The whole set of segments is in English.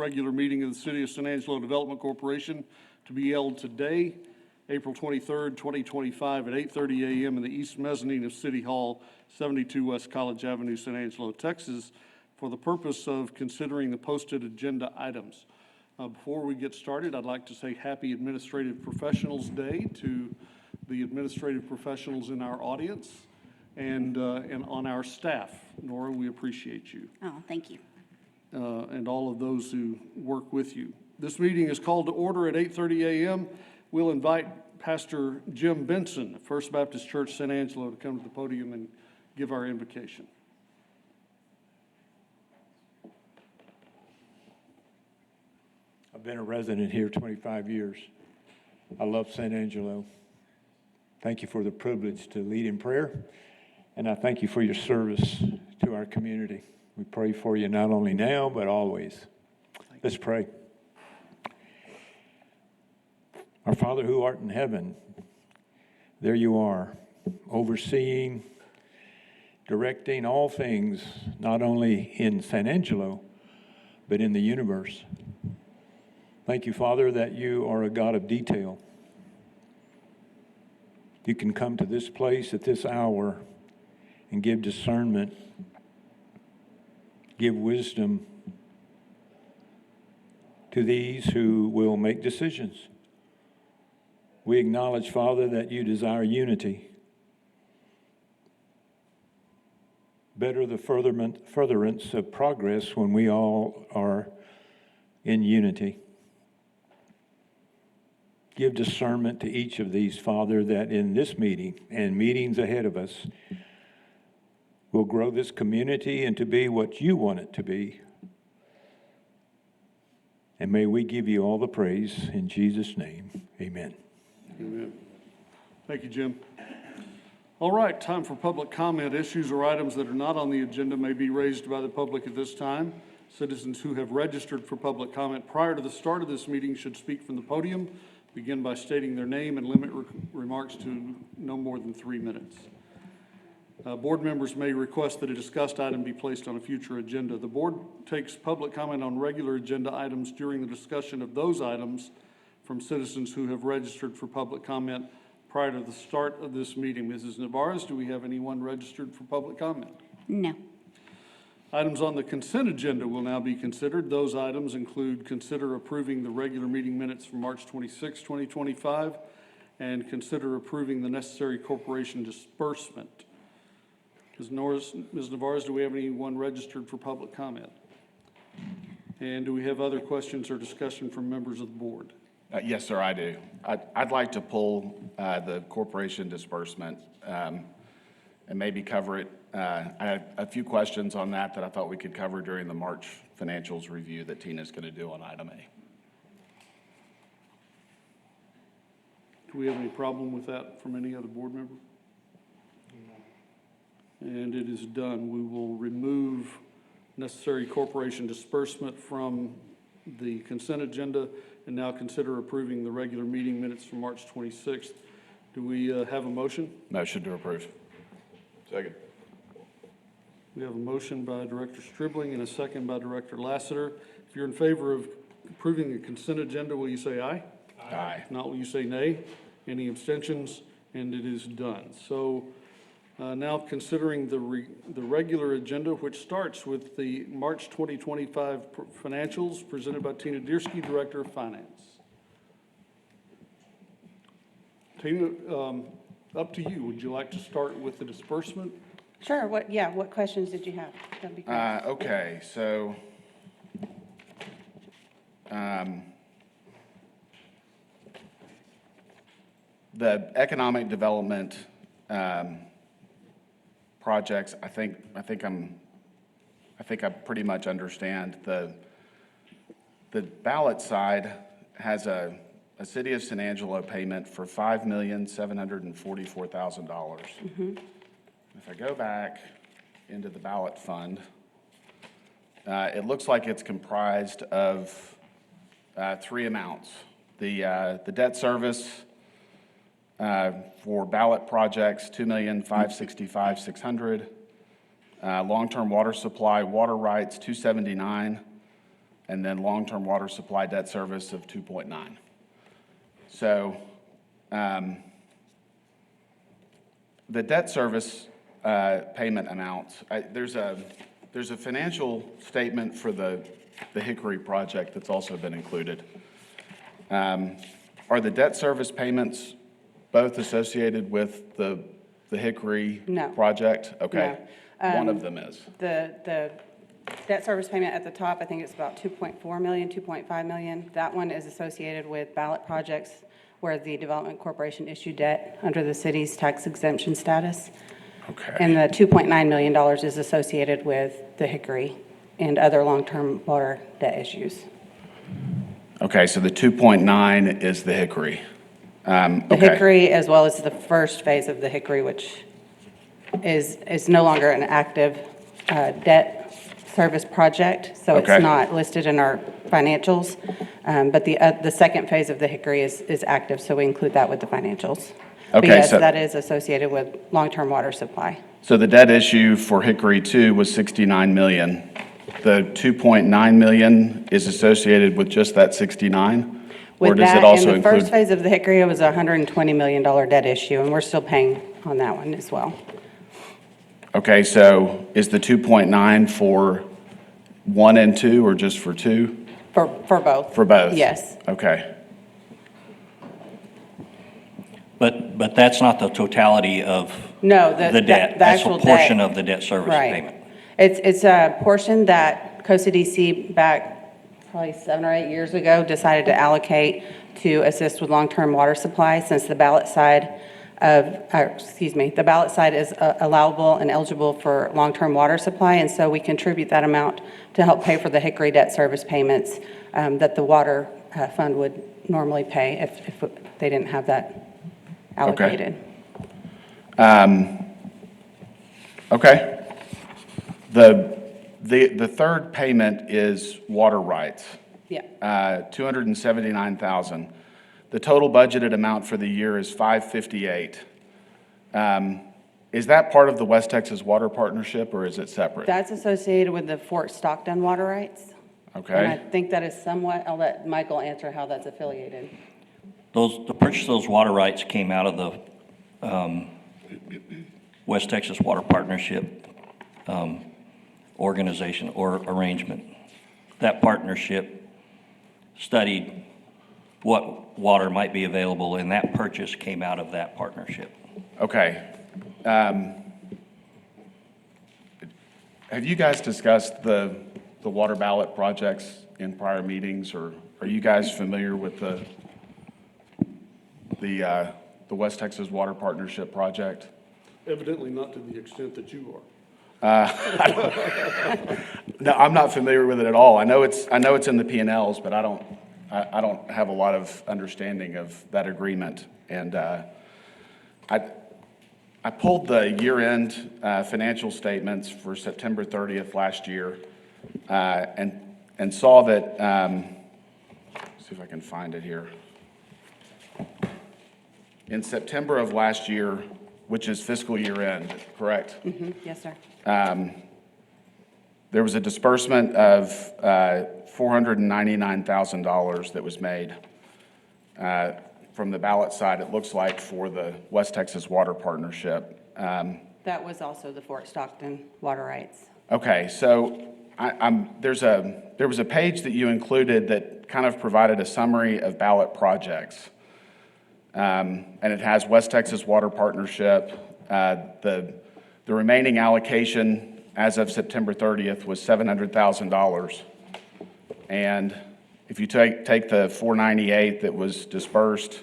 Regular meeting of the City of San Angelo Development Corporation to be held today, April 23rd, 2025 at 8:30 a.m. in the East Mezzanine of City Hall, 72 West College Avenue, San Angelo, Texas, for the purpose of considering the posted agenda items. Before we get started, I'd like to say Happy Administrative Professionals Day to the administrative professionals in our audience and on our staff. Nora, we appreciate you. Oh, thank you. And all of those who work with you. This meeting is called to order at 8:30 a.m. We'll invite Pastor Jim Benson, First Baptist Church, San Angelo, to come to the podium and give our invocation. I've been a resident here 25 years. I love San Angelo. Thank you for the privilege to lead in prayer, and I thank you for your service to our community. We pray for you not only now, but always. Let's pray. Our Father who art in heaven, there you are, overseeing, directing all things, not only in San Angelo, but in the universe. Thank you, Father, that you are a God of detail. You can come to this place at this hour and give discernment, give wisdom to these who will make decisions. We acknowledge, Father, that you desire unity. Better the furtherance of progress when we all are in unity. Give discernment to each of these, Father, that in this meeting and meetings ahead of us, we'll grow this community into be what you want it to be. And may we give you all the praise in Jesus' name. Amen. Amen. Thank you, Jim. All right, time for public comment. Issues or items that are not on the agenda may be raised by the public at this time. Citizens who have registered for public comment prior to the start of this meeting should speak from the podium, begin by stating their name, and limit remarks to no more than 3 minutes. Board members may request that a discussed item be placed on a future agenda. The board takes public comment on regular agenda items during the discussion of those items from citizens who have registered for public comment prior to the start of this meeting. Mrs. Navarez, do we have anyone registered for public comment? No. Items on the consent agenda will now be considered. Those items include consider approving the regular meeting minutes from March 26, 2025, and consider approving the necessary corporation disbursement. Ms. Navarez, do we have anyone registered for public comment? And do we have other questions or discussion from members of the board? Yes, sir, I do. I'd like to pull the corporation disbursement and maybe cover it. I had a few questions on that I thought we could cover during the March financials review that Tina's going to do on item A. Do we have any problem with that from any other board member? And it is done. We will remove necessary corporation disbursement from the consent agenda and now consider approving the regular meeting minutes from March 26th. Do we have a motion? Motion to approve. Second. We have a motion by Director Stribling and a second by Director Lassiter. If you're in favor of approving the consent agenda, will you say aye? Aye. If not, will you say nay? Any abstentions? And it is done. So now considering the regular agenda, which starts with the March 2025 financials presented by Tina Diersky, Director of Finance. Tina, up to you. Would you like to start with the disbursement? Sure. What questions did you have? That'd be great. Okay, so the economic development projects, I think I pretty much understand. The ballot side has a City of San Angelo payment for $5,744,000. Mm-hmm. If I go back into the ballot fund, it looks like it's comprised of 3 amounts. The debt service for ballot projects, $2,565,600. Long-term water supply, water rights, $279,000. and then long-term water supply debt service of 2.9. So the debt service payment amounts, there's a financial statement for the Hickory project that's also been included. Are the debt service payments both associated with the Hickory No. project? Okay. No. One of them is. The debt service payment at the top, I think it's about 2.4 million, 2.5 million. That one is associated with ballot projects where the Development Corporation issued debt under the city's tax exemption status. Okay. And the $2.9 million is associated with the Hickory and other long-term water debt issues. Okay, so the 2.9 is the Hickory. The Okay. Hickory, as well as the first phase of the Hickory, which is no longer an active debt service project, so Okay. it's not listed in our financials. But the second phase of the Hickory is active, so we include that with the financials. But Okay, yes, so- that is associated with long-term water supply. So the debt issue for Hickory 2 was 69 million. The 2.9 million is associated with just that 69? Or With does it that, also in the first include? phase of the Hickory, it was a $120 million debt issue, and we're still paying on that one as well. Okay, so is the 2.9 for 1 and 2 or just for 2? For both. For both? Yes. Okay, But that's not the totality of No, the debt. the That's a actual portion debt. of the debt service Right. payment. It's a portion that COSA-DC back probably 7 or 8 years ago decided to allocate to assist with long-term water supply since the ballot side the ballot side is allowable and eligible for long-term water supply. And so we contribute that amount to help pay for the Hickory debt service payments that the water fund would normally pay if they didn't have that allocated. okay. The third payment is water rights. Yeah. 279,000. The total budgeted amount for the year is 558. Is that part of the West Texas Water Partnership, or is it separate? That's associated with the Fort Stockton water rights. And I Okay, think that is somewhat, I'll let Michael answer how that's affiliated. The purchase of those water rights came out of the West Texas Water Partnership organization or arrangement. That partnership studied what water might be available, and that purchase came out of that partnership. okay. Have you guys discussed the water ballot projects in prior meetings, or are you guys familiar with the West Texas Water Partnership project? Evidently not to the extent that you are. No, I'm not familiar with it at all. I know it's in the P&Ls, but I don't have a lot of understanding of that agreement. And I pulled the year-end financial statements for September 30th last year, and saw that. See if I can find it here. In September of last year, which is fiscal year-end, correct? Yes, sir. There was a disbursement of $499,000 that was made from the ballot side, it looks like, for the West Texas Water Partnership. That was also the Fort Stockton water rights. Okay, so there was a page that you included that kind of provided a summary of ballot projects. And it has West Texas Water Partnership. The remaining allocation as of September 30th was $700,000. And if you take the 498 that was dispersed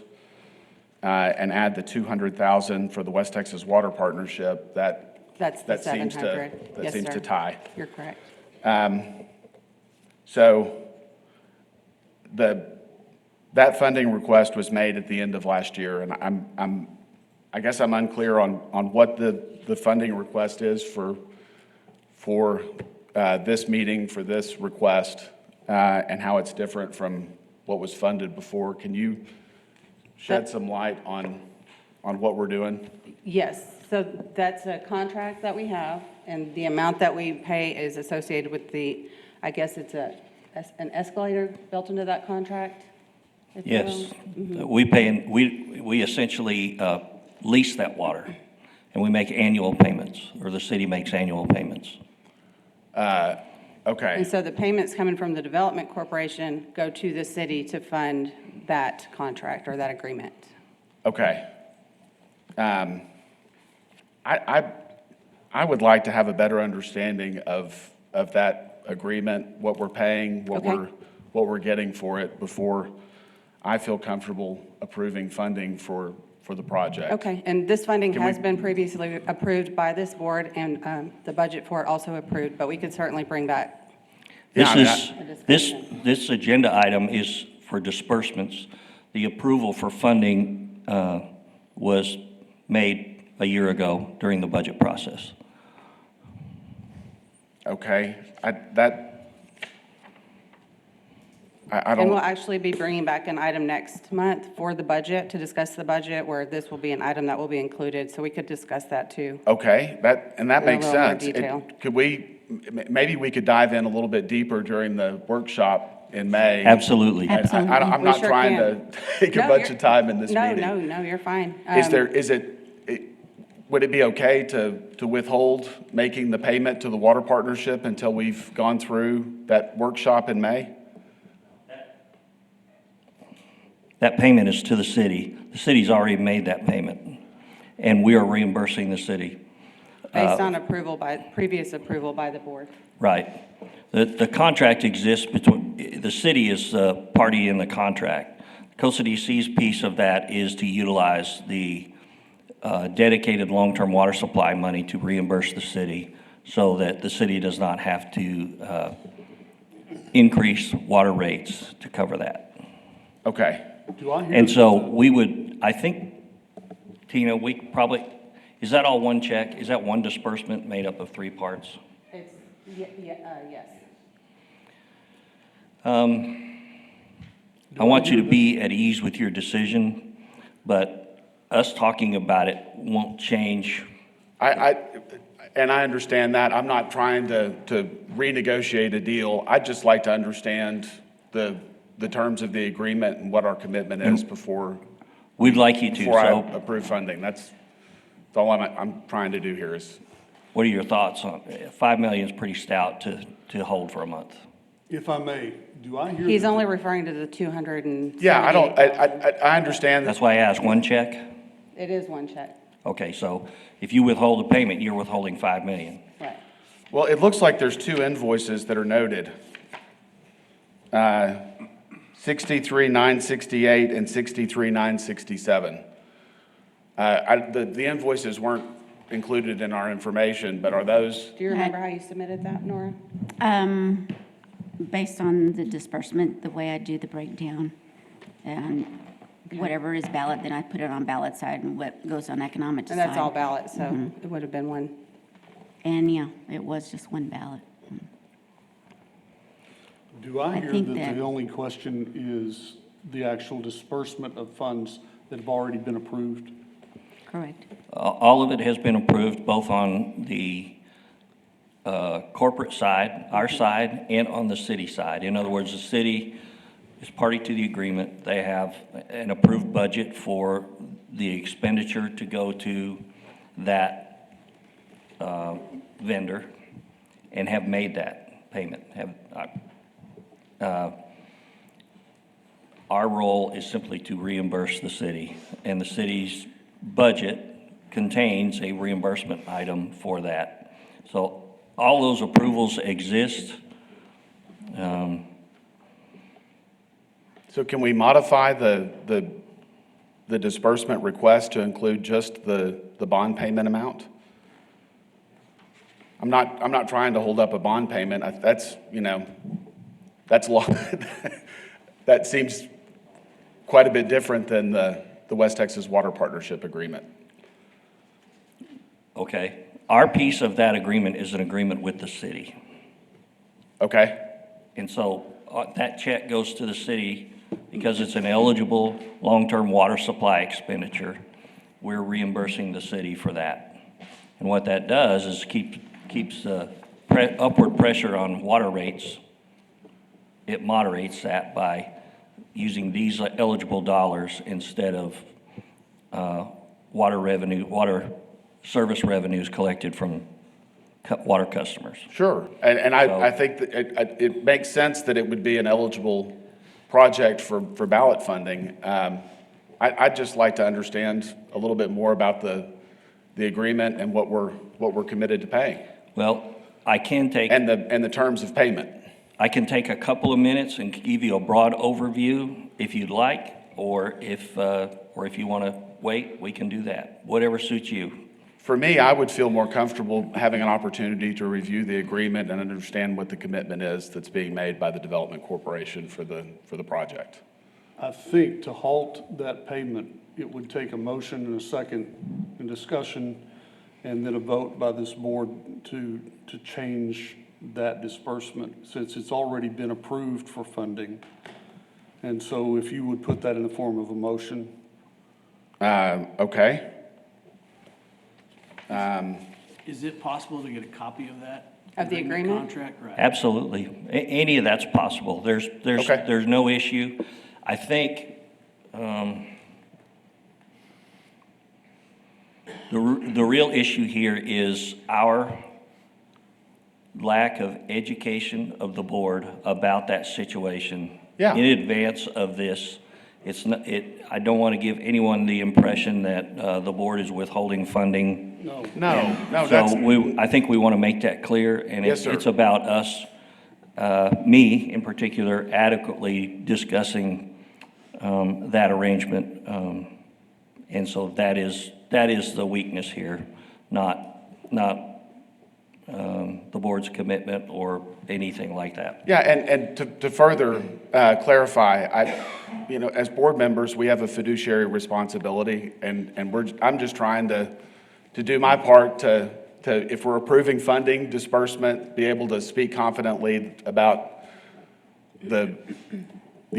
and add the 200,000 for the West Texas Water Partnership, That's the that seems 700. that Yes, seems sir. to tie. You're correct. So that funding request was made at the end of last year, and I guess I'm unclear on what the funding request is for this meeting, for this request, and how it's different from what was funded before. Can you shed some light on what we're doing? Yes, so that's a contract that we have, and the amount that we pay is associated with I guess it's a an escalator built into that contract? if you Yes. will? We essentially lease that water, and we make annual payments, or the city makes annual payments. Okay, And so the payments coming from the Development Corporation go to the city to fund that contract or that agreement. okay. I would like to have a better understanding of that agreement, what we're paying, Okay. what we're getting for it before I feel comfortable approving funding for the project. Okay, and this funding Can has we- been previously approved by this board, and the budget for it also approved, but we could certainly bring back. This Yeah, I mean, is, this agenda item is for disbursements. The approval for funding was made a year ago during the budget process. Okay, I And we'll don't, actually be bringing back an item next month for the budget, to discuss the budget, where this will be an item that will be included, so we could discuss that too. okay, that In a makes little more sense. detail. Could we, maybe we could dive in a little bit deeper during the workshop in May? Absolutely. I'm We not sure trying can. to take a No, bunch you're- of time in this meeting. No, you're fine. Would it be okay to withhold making the payment to the water partnership until we've gone through that workshop in May? That payment is to the city. The city's already made that payment, and we are reimbursing the city. Based on previous approval by the board. Right. The contract exists between, the city is a party in the contract. Costa DC's piece of that is to utilize the dedicated long-term water supply money to reimburse the city so that the city does not have to increase water rates to cover that. Okay, Do I hear? And so we would, I think, Tina, we probably, is that all one check? Is that one disbursement made up of three parts? It's, yes. I want you to be at ease with your decision, but us talking about it won't change. and I understand that. I'm not trying to renegotiate a deal. I'd just like to understand the terms of the agreement and what our commitment is before We'd like you to, before I so approve funding. That's all I'm trying to do here is, what are your thoughts on, 5 million is pretty stout to hold for a month. If I may, do I hear? He's that- only referring to the 278. yeah, I understand that. That's why I asked, one check? It is one check, Okay, so if you withhold a payment, you're withholding 5 million. right. Well, it looks like there's two invoices that are noted. 63,968 and 63,967. The invoices weren't included in our information, but are those, Do you remember how you submitted that, Nora? Based on the disbursement, the way I do the breakdown, and whatever is ballot, then I put it on ballot side, and what goes on economic side. And that's all ballot, so it would have been one. And yeah, it was just one ballot. Do I I hear think that that- the only question is the actual disbursement of funds that have already been approved? Correct. All of it has been approved, both on the corporate side, our side, and on the city side. In other words, the city is party to the agreement. They have an approved budget for the expenditure to go to that vendor and have made that payment. Our role is simply to reimburse the city, and the city's budget contains a reimbursement item for that. So all those approvals exist. so can we modify the disbursement request to include just the bond payment amount? I'm not trying to hold up a bond payment. That's, that's that seems quite a bit different than the West Texas Water Partnership Agreement. Okay, our piece of that agreement is an agreement with the city. Okay? And so that check goes to the city because it's an eligible long-term water supply expenditure. We're reimbursing the city for that. And what that does is keeps upward pressure on water rates it moderates that by using these eligible dollars instead of water service revenues collected from water customers. Sure, and So- I think that it makes sense that it would be an eligible project for ballot funding. I'd just like to understand a little bit more about the agreement and what we're committed to paying, Well, I can take and the terms of payment. I can take a couple of minutes and give you a broad overview if you'd like, or if you want to wait, we can do that. Whatever suits you. For me, I would feel more comfortable having an opportunity to review the agreement and understand what the commitment is that's being made by the Development Corporation for the project. I think to halt that payment, it would take a motion and a second and discussion, and then a vote by this board to change that disbursement, since it's already been approved for funding. And so if you would put that in the form of a motion. Okay. Is it possible to get a copy of that? Of the agreement? Contract, right. Absolutely. Any of that's possible. Okay. There's no issue. I think, the real issue here is our lack of education of the board about that situation. Yeah. In advance of this. It's not, I don't want to give anyone the impression that, the board is withholding funding. No. No, So I think we want to make that clear, and Yes, sir. it's about us, me in particular, adequately discussing that arrangement. And so that is the weakness here, not the board's commitment or anything like that. Yeah, and to further clarify, as board members, we have a fiduciary responsibility, and I'm just trying to do my part to, if we're approving funding, disbursement, be able to speak confidently about the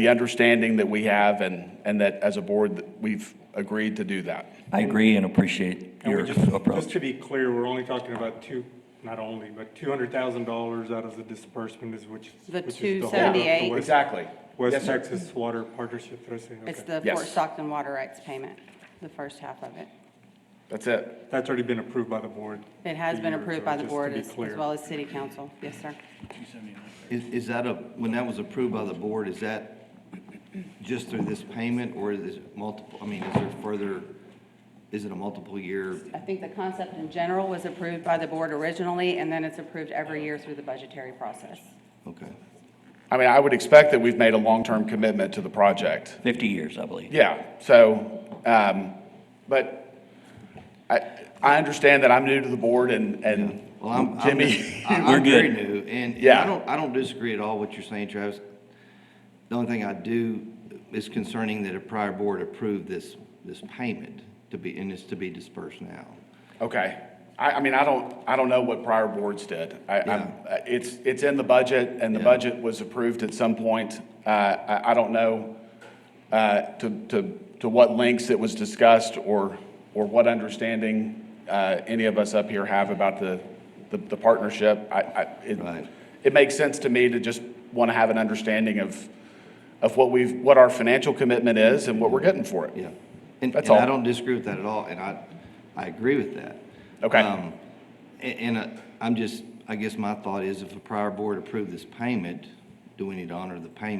understanding that we have, and that as a board, that we've agreed to do that. I agree and appreciate And your we just approach. to be clear, we're only talking about $200,000 out of the disbursement is which is The the whole- 278. the West- Exactly. West Yes, sir. Texas Water Partnership, did I say? It's Okay. the Yes. Fort Stockton water rights payment, the first half of it. That's it. That's already been approved by the board. It has a been year approved ago, by the just to board be as clear. well as city council. Yes, sir. Is that when that was approved by the board, is that just through this payment, or is it multiple, is it a multiple year? I think the concept in general was approved by the board originally, and then it's approved every year through the budgetary process. Okay. I would expect that we've made a long-term commitment to the project. 50 years, I believe. Yeah, so, but I understand that I'm new to the board, and Well, I'm Jimmy. I'm very new, and Yeah. I don't disagree at all what you're saying, Travis. The only thing I do is concerning that a prior board approved this payment and it's to be dispersed now. Okay. I don't know what prior boards did. It's in the budget, and the Yeah. budget was approved at some point. I don't know to what lengths it was discussed, or what understanding any of us up here have about the partnership. Right. It makes sense to me to just want to have an understanding of what our financial commitment is and what we're getting for it. Yeah. And That's I all. don't disagree with that at all, and I agree with that. Okay. I'm just, I guess my thought is, if a prior board approved this payment, do we need to honor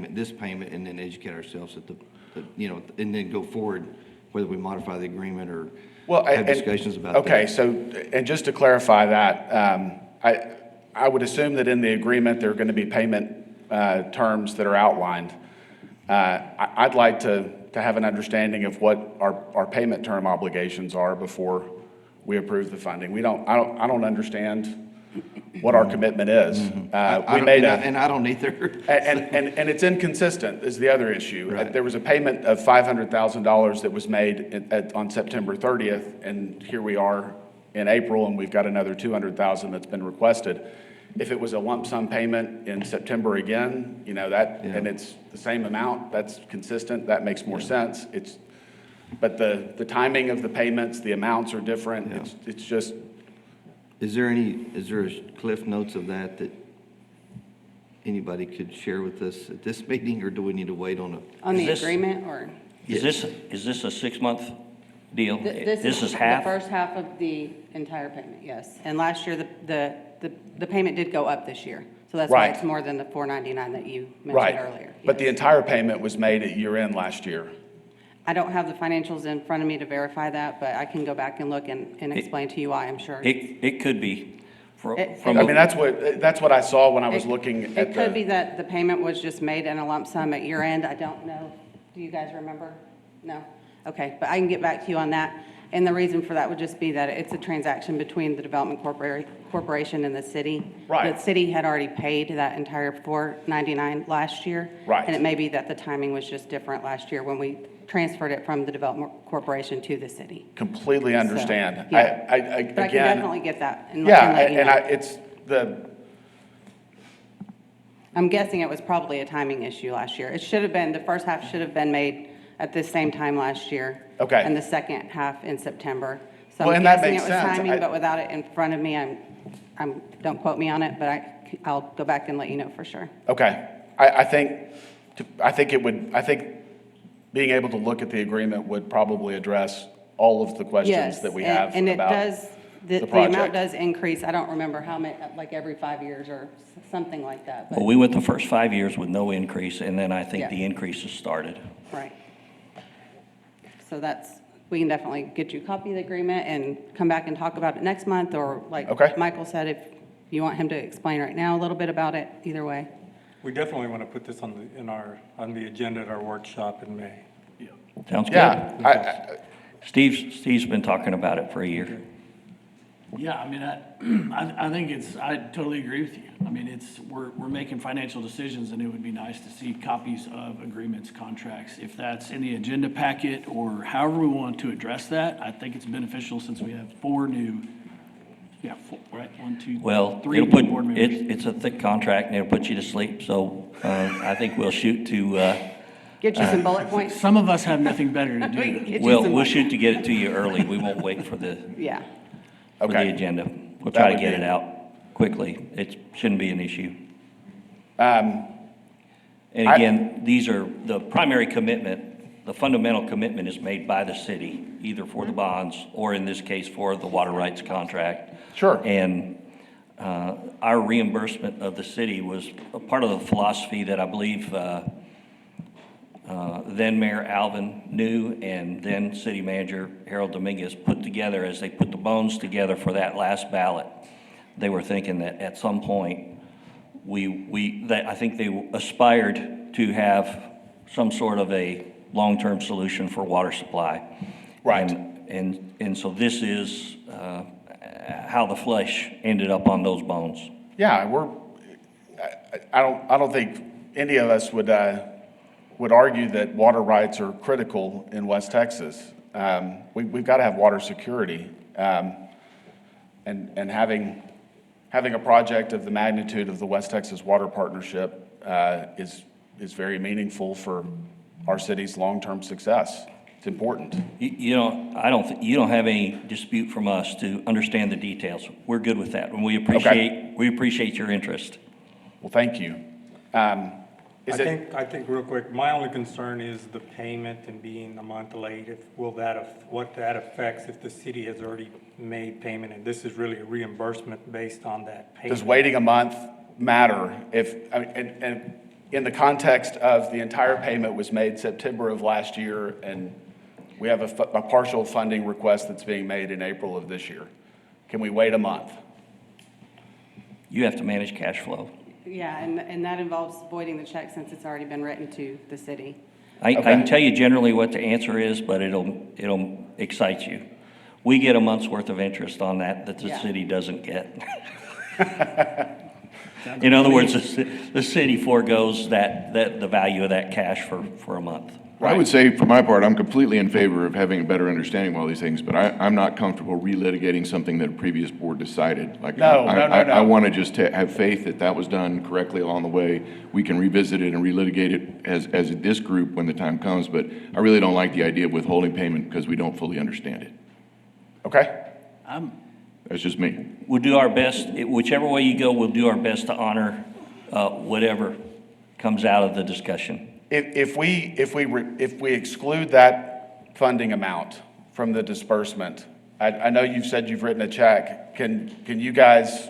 this payment, and then educate ourselves at and then go forward, whether we modify the agreement or Well, have and- discussions about that? Okay, so, and just to clarify that, I would assume that in the agreement, there are going to be payment terms that are outlined. I'd like to have an understanding of what our payment term obligations are before we approve the funding. I don't understand what our commitment is. We made And I don't either. and it's inconsistent is the other issue. Right. There was a payment of $500,000 that was made on September 30th, and here we are in April, and we've got another $200,000 that's been requested. If it was a lump sum payment in September again, and it's the same amount, that's consistent, that makes more sense. But the timing of the payments, the amounts are different. Yeah. It's just, Is there a cliff notes of that anybody could share with us at this meeting, or do we need to wait on a? On the Is this- agreement, or? Is this a 6-month deal? This is The half? first half of the entire payment, yes. And last year, the payment did go up this year. So that's why Right. it's more than the $499 that you Right. mentioned earlier. But the Yes. entire payment was made at year end last year. I don't have the financials in front of me to verify that, but I can go back and look and explain to you why, I'm sure. It could be. It- From I mean, that's what I saw when I was It- looking at It could be the, that the payment was just made in a lump sum at year end. I don't know. Do you guys remember? No? Okay, but I can get back to you on that. And the reason for that would just be that it's a transaction between the Development Corporation and the city. Right. The city had already paid that entire $499 last year. Right. And it may be that the timing was just different last year when we transferred it from the Development Corporation to the city. completely understand. yeah. I, But I can again, definitely get that and yeah, let you and know. it's I'm guessing it was probably a timing issue last year. It should have been, the first half should have been made at the same time last year. Okay. And the second half in September. So Well, I'm and that guessing it makes was sense. timing, I- but without it in front of me, don't quote me on it, but I'll go back and let you know for sure. okay. I think being able to look at the agreement would probably address all of the questions Yes, that we and- have and it about does, the project. amount does increase. I don't remember how many, like every 5 years or something like that, Well, but, we went the first 5 years with no increase, and then I think Yeah. the increases started. right. So we can definitely get you a copy of the agreement and come back and talk about it next month, or Okay. like Michael said, if you want him to explain right now a little bit about it, either way. We definitely want to put this on the agenda at our workshop in May. Sounds good? Yeah, Steve's been talking about it for a year. Yeah, I mean, I think I totally agree with you. I mean, we're making financial decisions, and it would be nice to see copies of agreements, contracts. If that's in the agenda packet or however we want to address that, I think it's beneficial since we have four, right? 1, 2, Well, 3 it'll put, board members. it's a thick contract, and it'll put you to sleep, so I think we'll shoot to, Get you some bullet points. Some of us have nothing better to We can do. get you we'll some- shoot to get it to you early. We won't wait for the Yeah, Okay. agenda. We'll That try to would get be- it out quickly. It shouldn't be an issue. Um, And again, these are, the primary commitment, the fundamental commitment is made by the city, either for the bonds or in this case for the water rights contract. Sure. And our reimbursement of the city was a part of the philosophy that I believe then Mayor Alvin New and then City Manager Harold Dominguez put together as they put the bones together for that last ballot. They were thinking that at some point, I think they aspired to have some sort of a long-term solution for water supply. Right. And so this is how the flesh ended up on those bones. Yeah, I don't think any of us would argue that water rights are critical in West Texas. We've got to have water security. And having a project of the magnitude of the West Texas Water Partnership is very meaningful for our city's long-term success. It's important. You know, you don't have any dispute from us to understand the details. We're good with that, and we appreciate your interest. Well, thank you. I think real quick, my only concern is the payment and being a month late. What that affects if the city has already made payment, and this is really a reimbursement based on that payment. Does waiting a month matter and in the context of the entire payment was made September of last year, and we have a partial funding request that's being made in April of this year? Can we wait a month? You have to manage cash flow. yeah, and that involves voiding the check since it's already been written to the city. I Okay. can tell you generally what the answer is, but it'll excite you. We get a month's worth of interest on that the Yeah. city doesn't get. In other words, the city forgoes the value of that cash for a month. I would say, for my part, I'm completely in favor of having a better understanding of all these things, but I'm not comfortable relitigating something that a previous board decided. Like, No. I want to just have faith that that was done correctly along the way. We can revisit it and relitigate it as this group when the time comes, but I really don't like the idea of withholding payment because we don't fully understand it. Okay? That's just me. We'll do our best, whichever way you go, we'll do our best to honor whatever comes out of the discussion. If we exclude that funding amount from the disbursement, I know you've said you've written a check. Can you guys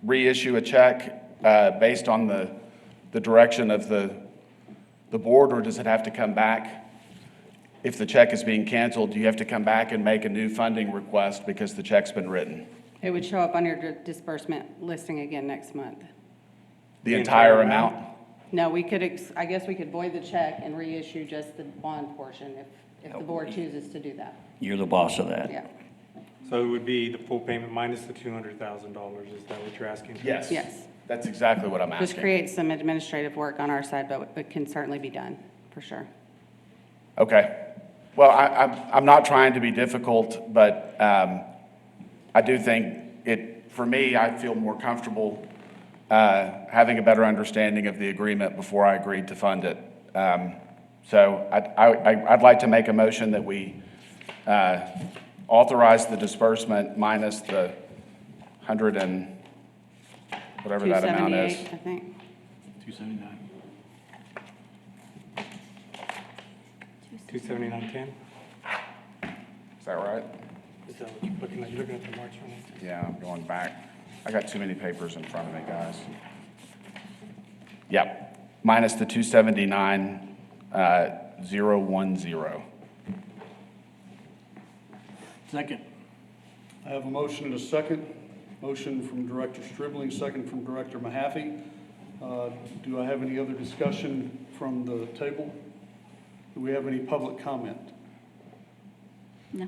reissue a check based on the direction of the board, or does it have to come back? If the check is being canceled, do you have to come back and make a new funding request because the check's been written? It would show up on your disbursement listing again next month. The entire amount? No, we could, I guess we could void the check and reissue just the bond portion if the board chooses to do that. You're the boss of that. Yeah. So it would be the full payment minus the $200,000, is that what you're asking? Yes. Yes. That's exactly what I'm Just asking. creates some administrative work on our side, but it can certainly be done, for sure. Okay. Well, I'm not trying to be difficult, but I do think for me, I feel more comfortable having a better understanding of the agreement before I agreed to fund it. So I'd like to make a motion that we authorize the disbursement minus the 100 and whatever that amount is. 278, I think. 279. 279.10? Is that right? Is that what you're looking at? You're looking at the March one? Yeah, I'm going back. I got too many papers in front of me, guys. Yep, minus the 279,010. Second. I have a motion and a second. Motion from Director Stribling, second from Director Mahaffey. Do I have any other discussion from the table? Do we have any public comment? No.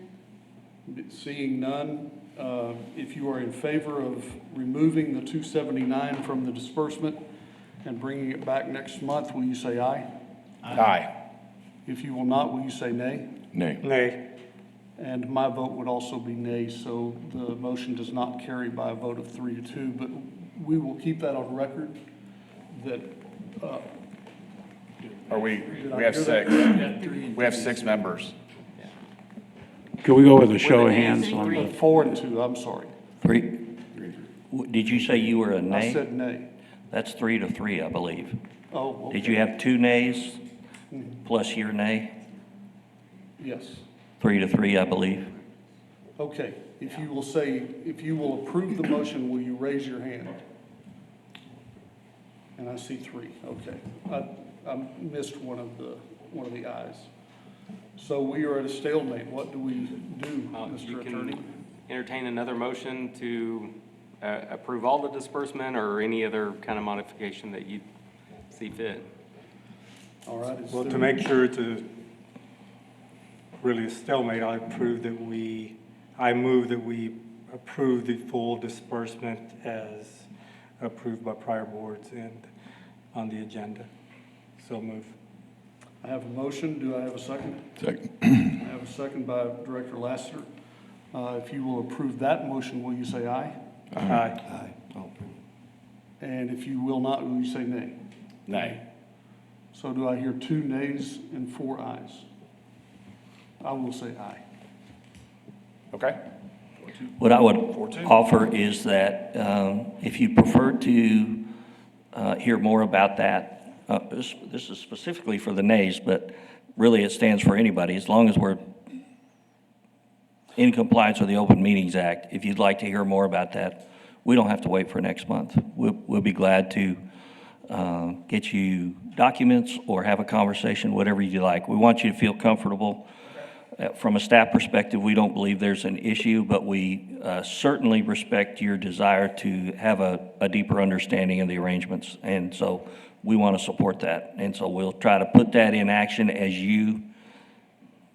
Seeing none, if you are in favor of removing the 279 from the disbursement and bringing it back next month, will you say aye? Aye. If you will not, will you say nay? Nay. Nay. And my vote would also be nay, so the motion does not carry by a vote of 3-2, but we will keep that on record that, We I have hear six. that? We have 6 members. Could we go with a show of hands on the, 4-2, I'm sorry. Three, did you say you were a I nay? said nay. That's 3-3, I believe. Oh, okay. Did you have 2 nays plus your nay? Yes. 3-3, I believe. Okay, if you will approve the motion, will you raise your hand? And I see 3, okay. I missed one of the ayes. So we are at a stalemate. What do we do, You Mr. Attorney? can entertain another motion to approve all the disbursement or any other kind of modification that you see fit. All right. is Well, to there- make sure it's really a stalemate, I move that we approve the full disbursement as approved by prior boards and on the agenda. So move. I have a motion. Do I have a second? Second. I have a second by Director Lassiter. If you will approve that motion, will you say aye? Aye. Aye. Oh, And if you will not, will you say nay? Nay. So do I hear 2 nays and 4 ayes? I will say aye. Okay? What I would 4-2. offer is that if you prefer to hear more about that, this is specifically for the nays, but really it stands for anybody, as long as we're in compliance with the Open Meetings Act. If you'd like to hear more about that, we don't have to wait for next month. We'll be glad to get you documents or have a conversation, whatever you like. We want you to feel comfortable. From a staff perspective, we don't believe there's an issue, but we certainly respect your desire to have a deeper understanding of the arrangements. And so we want to support that. And so we'll try to put that in action as you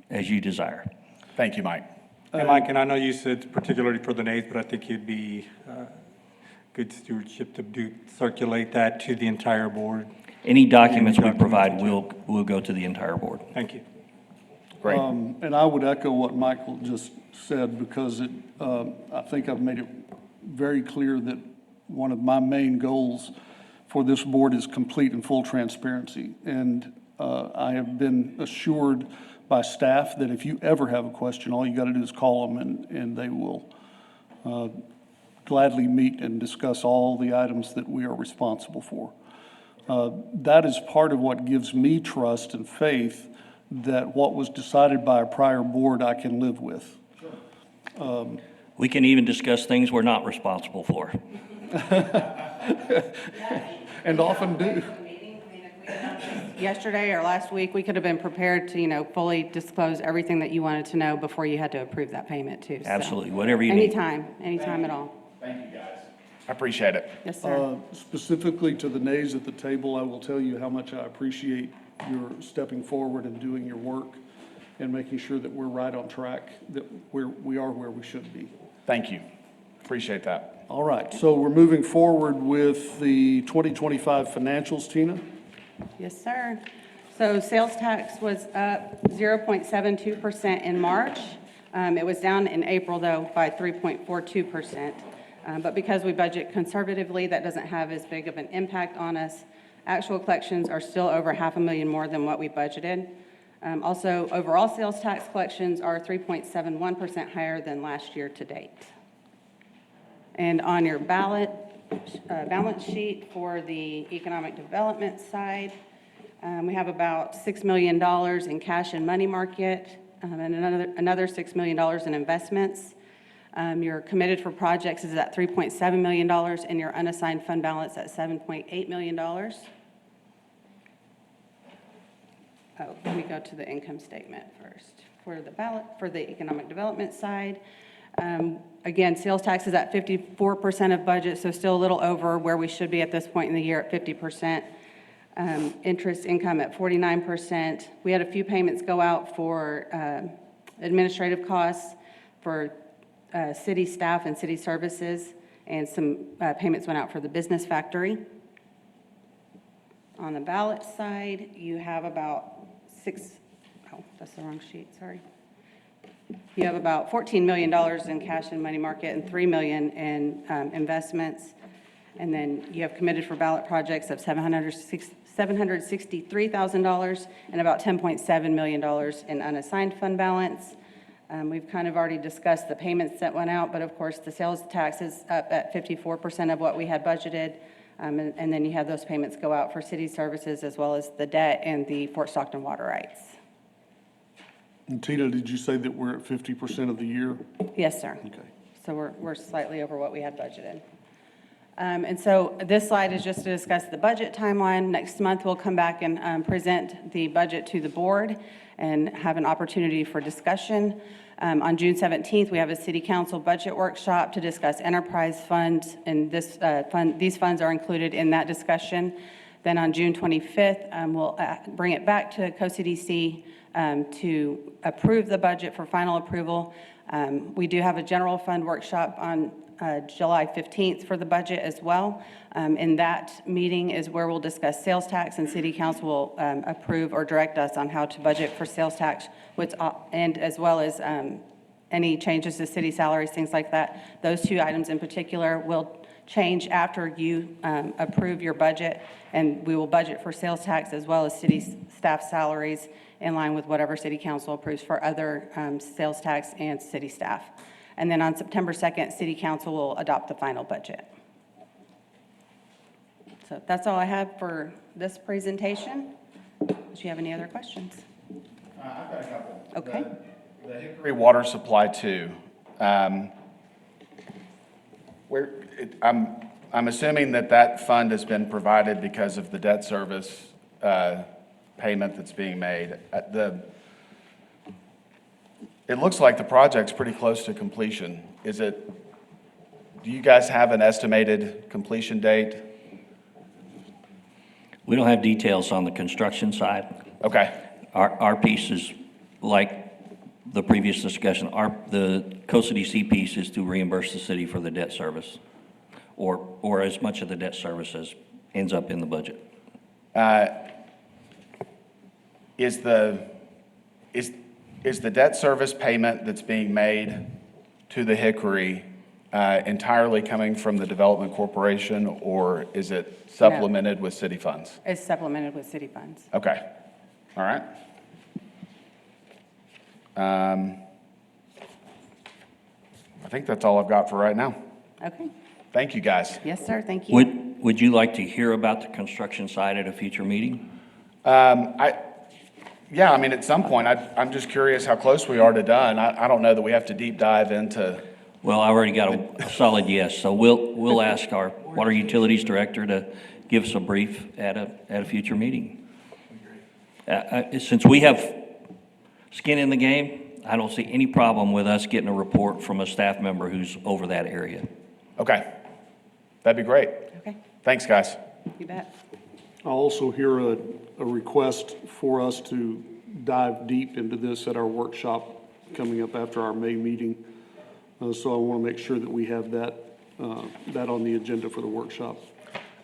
desire. Thank you, Mike. And Mike, and I know you said particularly for the nays, but I think it'd be good stewardship to circulate that to the entire board. Any documents we provide will go to the entire board. Thank you. Great. And I would echo what Michael just said, because I think I've made it very clear that one of my main goals for this board is complete and full transparency. And I have been assured by staff that if you ever have a question, all you got to do is call them and they will gladly meet and discuss all the items that we are responsible for. That is part of what gives me trust and faith that what was decided by a prior board I can live with. We can even discuss things we're not responsible for. And often do. Yesterday or last week, we could have been prepared to, fully disclose everything that you wanted to know before you had to approve that payment too. So, Absolutely, whatever you need. anytime at all. Thank you, guys. I appreciate it. Yes, sir. Specifically to the nays at the table, I will tell you how much I appreciate your stepping forward and doing your work and making sure that we're right on track, that we are where we should be. Thank you. Appreciate that. All right, so we're moving forward with the 2025 financials, Tina. Yes, sir. So sales tax was up 0.72% in March. It was down in April, though, by 3.42%. But because we budget conservatively, that doesn't have as big of an impact on us. Actual collections are still over $500,000 more than what we budgeted. Also, overall sales tax collections are 3.71% higher than last year to date. And on your balance sheet for the economic development side, we have about $6 million in cash and money market, and another $6 million in investments. Your committed for projects is at $3.7 million, and your unassigned fund balance at $7.8 million. Oh, let me go to the income statement first. For the economic development side, again, sales tax is at 54% of budget, so still a little over where we should be at this point in the year at 50%. Interest income at 49%. We had a few payments go out for administrative costs for city staff and city services, and some payments went out for the business factory. On the ballot side, you have about that's the wrong sheet, sorry. You have about $14 million in cash and money market and $3 million in investments. And then you have committed for ballot projects of $763,000 and about $10.7 million in unassigned fund balance. We've kind of already discussed the payments that went out, but of course, the sales tax is up at 54% of what we had budgeted. And then you have those payments go out for city services as well as the debt and the Fort Stockton water rights. And Tina, did you say that we're at 50% of the year? Yes, sir. Okay. So we're slightly over what we had budgeted. And so this slide is just to discuss the budget timeline. Next month, we'll come back and present the budget to the board and have an opportunity for discussion. On June 17th, we have a city council budget workshop to discuss enterprise funds, and these funds are included in that discussion. Then on June 25th, we'll bring it back to COCDC to approve the budget for final approval. We do have a general fund workshop on July 15th for the budget as well. In that meeting is where we'll discuss sales tax, and city council will approve or direct us on how to budget for sales tax, and as well as any changes to city salaries, things like that. Those two items in particular will change after you approve your budget, and we will budget for sales tax as well as city staff salaries in line with whatever city council approves for other sales tax and city staff. And then on September 2nd, city council will adopt the final budget. So that's all I have for this presentation. Do you have any other questions? I've got a couple. Okay. The Hickory Water Supply 2, I'm assuming that fund has been provided because of the debt service payment that's being made. It looks like the project's pretty close to completion. Do you guys have an estimated completion date? We don't have details on the construction side. Okay. Our piece is like the previous discussion, the COCDC piece is to reimburse the city for the debt service, or as much of the debt service as ends up in the budget. Is the debt service payment that's being made to the Hickory entirely coming from the Development Corporation, or is it supplemented with city funds? It's supplemented with city funds. Okay, all right. I think that's all I've got for right now. Okay. Thank you, guys. Yes, sir. Thank you. would you like to hear about the construction site at a future meeting? Yeah, I mean, at some point, I'm just curious how close we are to done. I don't know that we have to deep dive into, Well, I already got a solid yes, so we'll ask our Water Utilities Director to give us a brief at a future meeting. Since we have skin in the game, I don't see any problem with us getting a report from a staff member who's over that area. okay. That'd be great. Okay, Thanks, guys. you bet. I also hear a request for us to dive deep into this at our workshop coming up after our May meeting. So I want to make sure that we have that on the agenda for the workshop.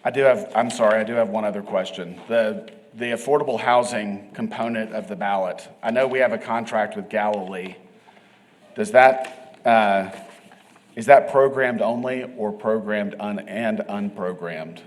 I'm sorry, I do have one other question. The affordable housing component of the ballot, I know we have a contract with Galilee. Does that, is that programmed only or programmed and unprogrammed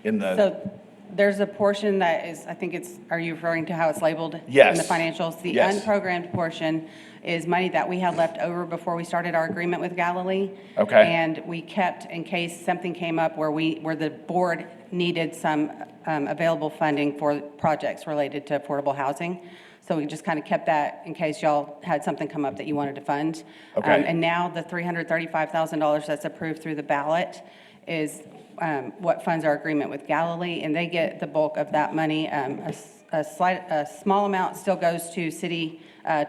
in the? So there's a portion that is, I think it's, are you referring to how it's labeled? Yes. In the financials? The Yes. unprogrammed portion is money that we had left over before we started our agreement with Galilee. Okay. And we kept in case something came up where the board needed some available funding for projects related to affordable housing. So we just kind of kept that in case y'all had something come up that you wanted to fund. Okay. And now the $335,000 that's approved through the ballot is what funds our agreement with Galilee, and they get the bulk of that money. A small amount still goes to city,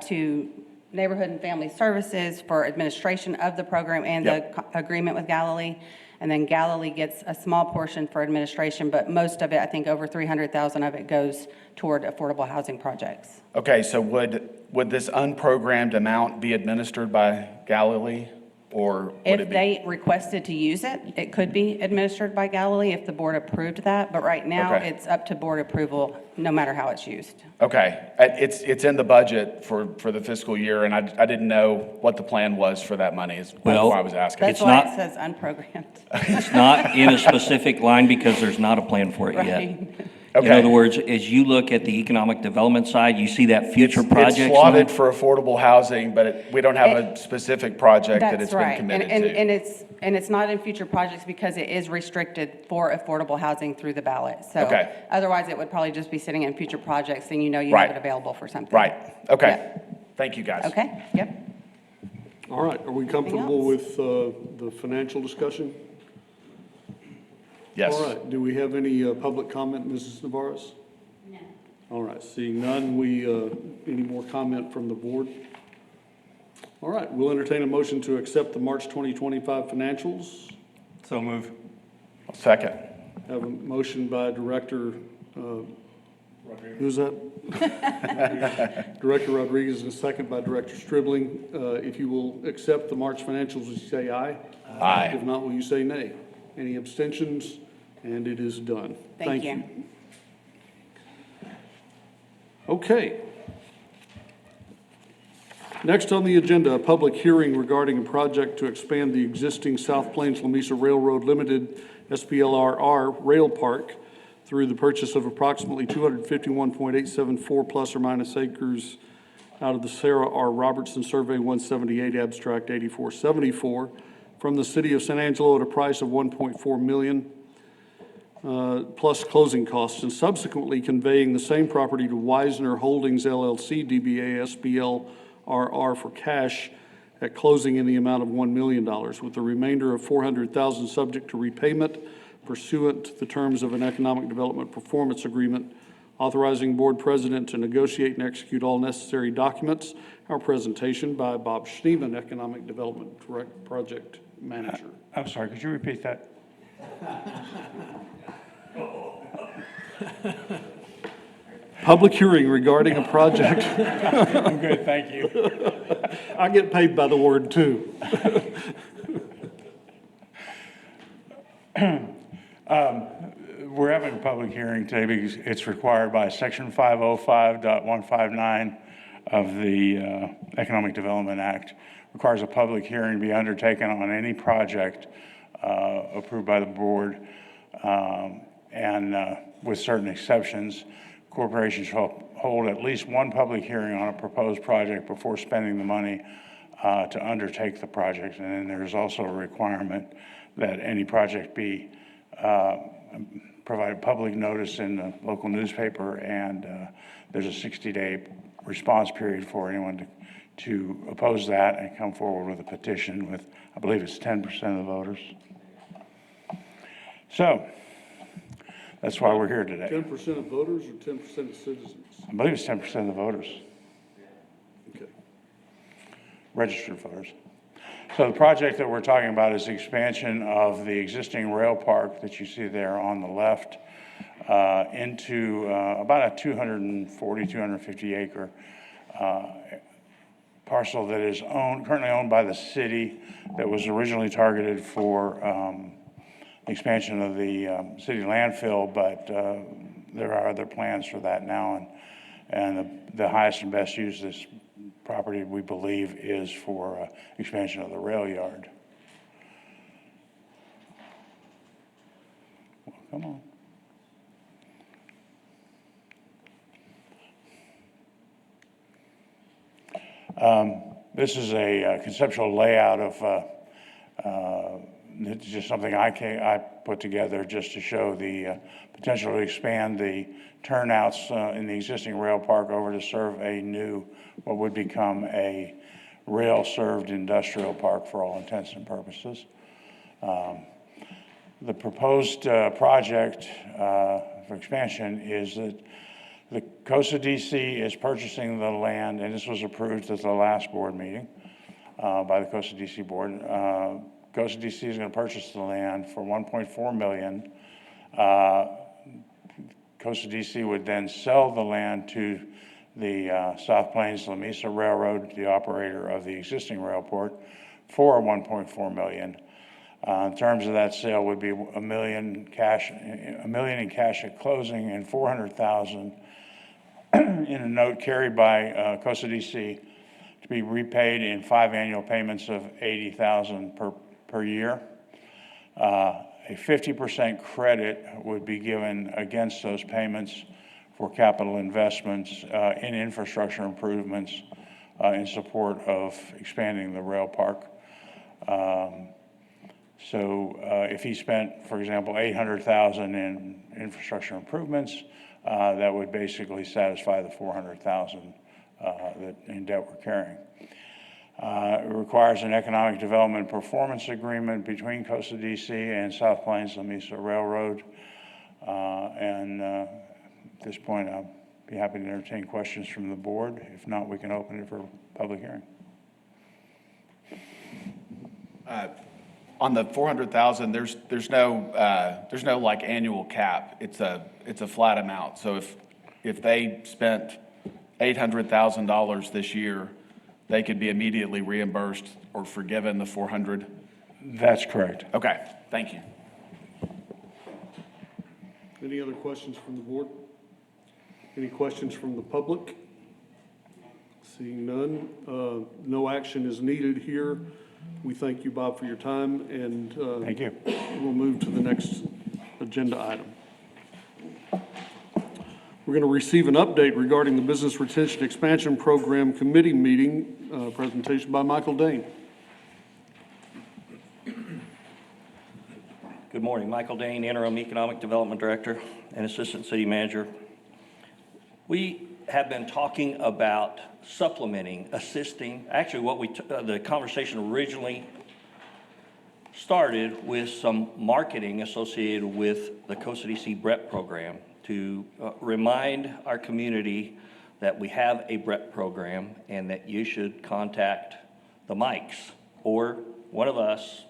to Neighborhood and Family Services for administration of the program and the agreement with Galilee. And then Galilee gets a small portion for administration, but most of it, I think over 300,000 of it goes toward affordable housing projects. Okay, so would this unprogrammed amount be administered by Galilee or would it If be? they requested to use it, it could be administered by Galilee if the board approved that, but right now, Okay. it's up to board approval, no matter how it's used. Okay, it's in the budget for the fiscal year, and I didn't know what the plan was for that money, is why Well, I was asking. That's It's why not- it says unprogrammed. It's not in a specific line because there's not a plan for it yet. Right. In Okay. other words, as you look at the economic development side, you see that future It's projects slotted line. for affordable housing, but we don't have a specific project that it's That's been right. committed And to. it's not in future projects because it is restricted for affordable housing through the ballot. So Okay. otherwise, it would probably just be sitting in future projects, and you know you Right. have it available for something. Right, okay. Yep. Thank you, guys. Okay, yep. All right, are we comfortable else? with the financial discussion? Yes. All right, do we have any public comment, Mrs. Navarez? No. All right, seeing none, any more comment from the board? All right, we'll entertain a motion to accept the March 2025 financials. So move. Second. Have a motion by Director, who's that? Director Rodriguez and a second by Director Stribling. If you will accept the March financials, will you say aye? Aye. If not, will you say nay? Any abstentions? And it is done. Thank you. Okay. Next on the agenda, a public hearing regarding a project to expand the existing South Plains Lamesa Railroad Limited SPLRR Rail Park through the purchase of approximately 251.874 plus or minus acres out of the Sarah R. Robertson Survey 178 Abstract 8474 from the city of San Angelo at a price of $1.4 million plus closing costs, and subsequently conveying the same property to Wisner Holdings LLC, DBA SBLRR for cash at closing in the amount of $1 million, with the remainder of $400,000 subject to repayment pursuant to the terms of an economic development performance agreement, authorizing board president to negotiate and execute all necessary documents. Our presentation by Bob Schneeman, Economic Development Project Manager. I'm sorry, could you repeat that? Public hearing regarding a project. I'm good, thank you. I get paid by the word too. We're having a public hearing today because it's required by Section 505.159 of the Economic Development Act. Requires a public hearing to be undertaken on any project approved by the board. And with certain exceptions, corporations shall hold at least one public hearing on a proposed project before spending the money to undertake the project. And then there's also a requirement that any project be provided public notice in the local newspaper, and there's a 60-day response period for anyone to oppose that and come forward with a petition with, I believe it's 10% of the voters. So that's why we're here today. 10% of voters or 10% of citizens? I believe it's 10% of the voters, Okay. registered voters. So the project that we're talking about is the expansion of the existing rail park that you see there on the left into about a 240, 250 acre parcel that is currently owned by the city, that was originally targeted for expansion of the city landfill, but there are other plans for that now, and the highest and best use of this property, we believe, is for expansion of the rail yard. Well, come on. This is a conceptual layout of, it's just something I put together just to show the potential to expand the turnouts in the existing rail park over to serve a new, what would become a rail-served industrial park for all intents and purposes. The proposed project for expansion is that the COSA DC is purchasing the land, and this was approved at the last board meeting by the COSA DC board. COSA DC is going to purchase the land for $1.4 million. COSA DC would then sell the land to the South Plains Lamesa Railroad, the operator of the existing railport, for $1.4 million. In terms of that sale, would be $1 million in cash at closing, and $400,000 in a note carried by COSA DC to be repaid in 5 annual payments of $80,000 per year. A 50% credit would be given against those payments for capital investments in infrastructure improvements in support of expanding the rail park. So if he spent, for example, $800,000 in infrastructure improvements, that would basically satisfy the $400,000 in debt we're carrying. It requires an economic development performance agreement between COSA DC and South Plains Lamesa Railroad. At this point, I'll be happy to entertain questions from the board. If not, we can open it for public hearing. On the 400,000, there's no like annual cap. It's a flat amount. So if they spent $800,000 this year, they could be immediately reimbursed or forgiven the 400? That's correct. Okay, thank you. Any other questions from the board? Any questions from the public? Seeing none, no action is needed here. We thank you, Bob, for your time, and Thank you. We'll move to the next agenda item. We're going to receive an update regarding the Business Retention Expansion Program Committee meeting, presentation by Michael Dane. Good morning, Michael Dane, Interim Economic Development Director and Assistant City Manager. We have been talking about supplementing, assisting, actually the conversation originally started with some marketing associated with the COSA DC BREP program to remind our community that we have a BREP program and that you should contact the Mikes or one of us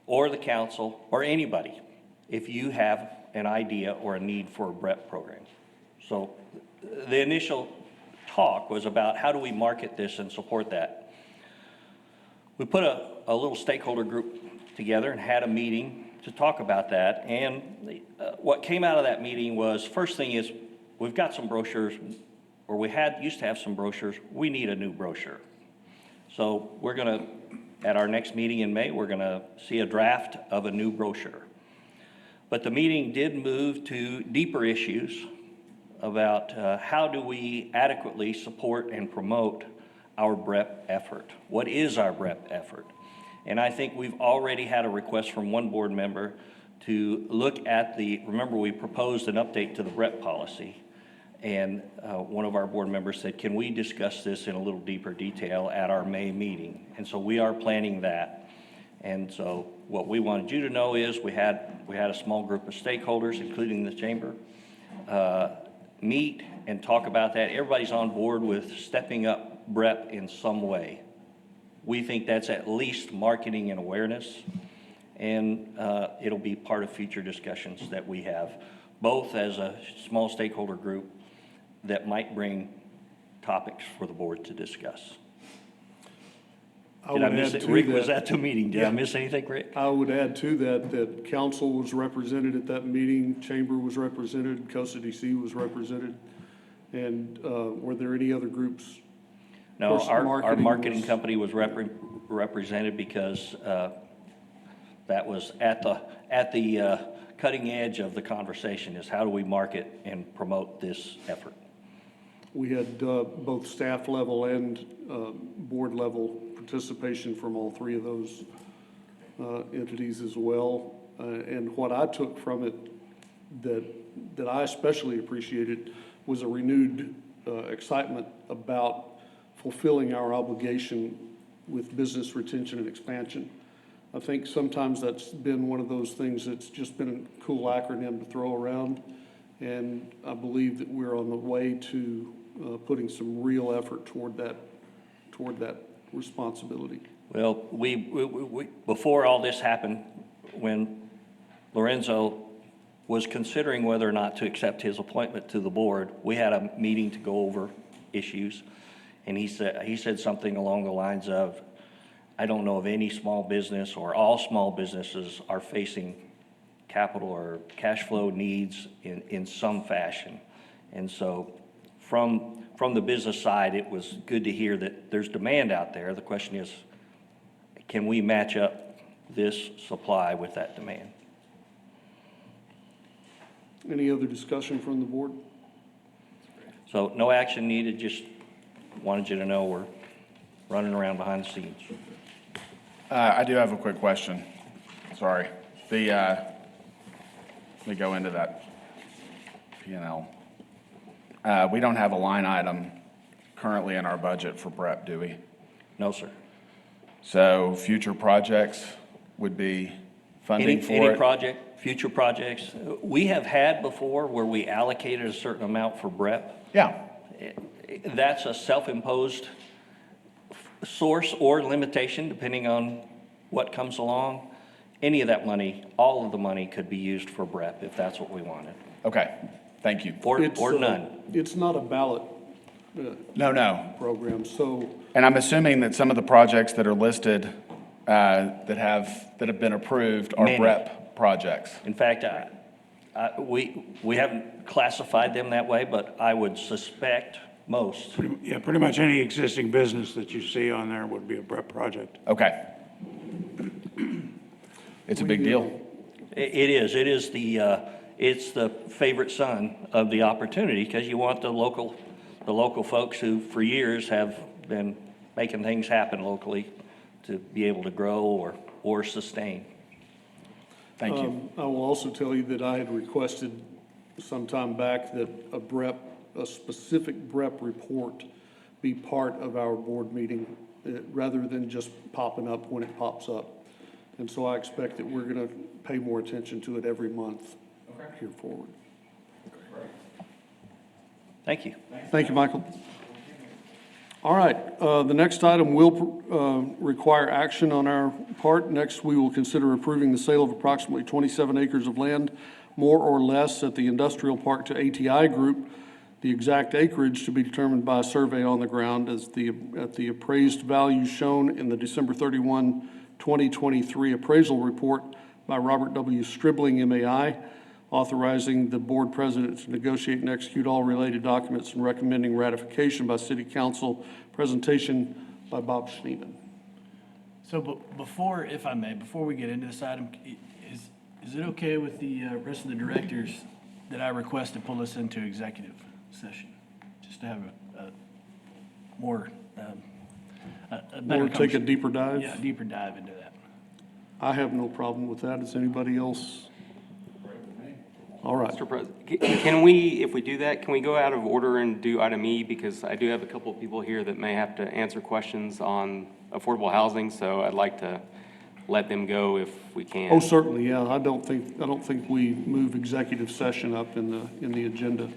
or the council or anybody if you have an idea or a need for a BREP program. So the initial talk was about how do we market this and support that. We put a little stakeholder group together and had a meeting to talk about that. And what came out of that meeting was, first thing is, we've got some brochures, or used to have some brochures. We need a new brochure. So we're going to, at our next meeting in May, we're going to see a draft of a new brochure. But the meeting did move to deeper issues about how do we adequately support and promote our BREP effort. What is our BREP effort? And I think we've already had a request from one board member to look at remember, we proposed an update to the BREP policy. And one of our board members said, can we discuss this in a little deeper detail at our May meeting? And so we are planning that. And so what we wanted you to know is we had a small group of stakeholders, including the chamber, meet and talk about that. Everybody's on board with stepping up BREP in some way. We think that's at least marketing and awareness. And it'll be part of future discussions that we have, both as a small stakeholder group that might bring topics for the board to discuss. I Did I would miss add it? to Rick was that- at the meeting. Did I miss anything, Rick? I would add to that, that council was represented at that meeting, chamber was represented, COSA DC was represented. And were there any other groups? No, Of course, our marketing marketing was- company was represented because that was at the cutting edge of the conversation, is how do we market and promote this effort? We had both staff level and board level participation from all three of those entities as well. And what I took from it that I especially appreciated was a renewed excitement about fulfilling our obligation with business retention and expansion. I think sometimes that's been one of those things that's just been a cool acronym to throw around. And I believe that we're on the way to putting some real effort toward that responsibility. Well, we before all this happened, when Lorenzo was considering whether or not to accept his appointment to the board, we had a meeting to go over issues. And he said something along the lines of, I don't know of any small business or all small businesses are facing capital or cash flow needs in some fashion. And so from the business side, it was good to hear that there's demand out there. The question is, can we match up this supply with that demand? Any other discussion from the board? So no action needed, just wanted you to know we're running around behind the scenes. I do have a quick question. Sorry. Let me go into that P&L. We don't have a line item currently in our budget for BREP, do we? No, sir. So future projects would be funding for it? Any project, future projects, we have had before where we allocated a certain amount for BREP. Yeah. That's a self-imposed source or limitation, depending on what comes along. Any of that money, all of the money could be used for BREP if that's what we wanted, Okay, thank you. or It's, none. It's not a ballot No. program, so And I'm assuming that some of the projects that are listed that have been approved are Many. BREP projects. In fact, we haven't classified them that way, but I would suspect most. Yeah, pretty much any existing business that you see on there would be a BREP project. Okay. It's a big deal. It is it's the favorite son of the opportunity, because you want the local folks who for years have been making things happen locally to be able to grow or sustain. Thank you. I will also tell you that I had requested some time back that a specific BREP report be part of our board meeting, rather than just popping up when it pops up. And so I expect that we're gonna pay more attention to it every month here forward. Thank you. Thank you, Michael. All right, the next item will require action on our part. Next, we will consider approving the sale of approximately 27 acres of land, more or less, at the industrial park to ATI Group. The exact acreage to be determined by a survey on the ground at the appraised value shown in the December 31, 2023 appraisal report by Robert W. Stribling, MAI, authorizing the board president to negotiate and execute all related documents and recommending ratification by city council, presentation by Bob Schneeman. So before, if I may, before we get into this item, is it okay with the rest of the directors that I request to pull this into executive session? Just to have a more, a better. Or take a deeper dive? Yeah, deeper dive into that. I have no problem with that. Does anybody else All right. Mr. President, can we, if we do that, can we go out of order and do item E? Because I do have a couple of people here that may have to answer questions on affordable housing, so I'd like to let them go if we can. Oh, certainly, yeah. I don't think we move executive session up in the agenda.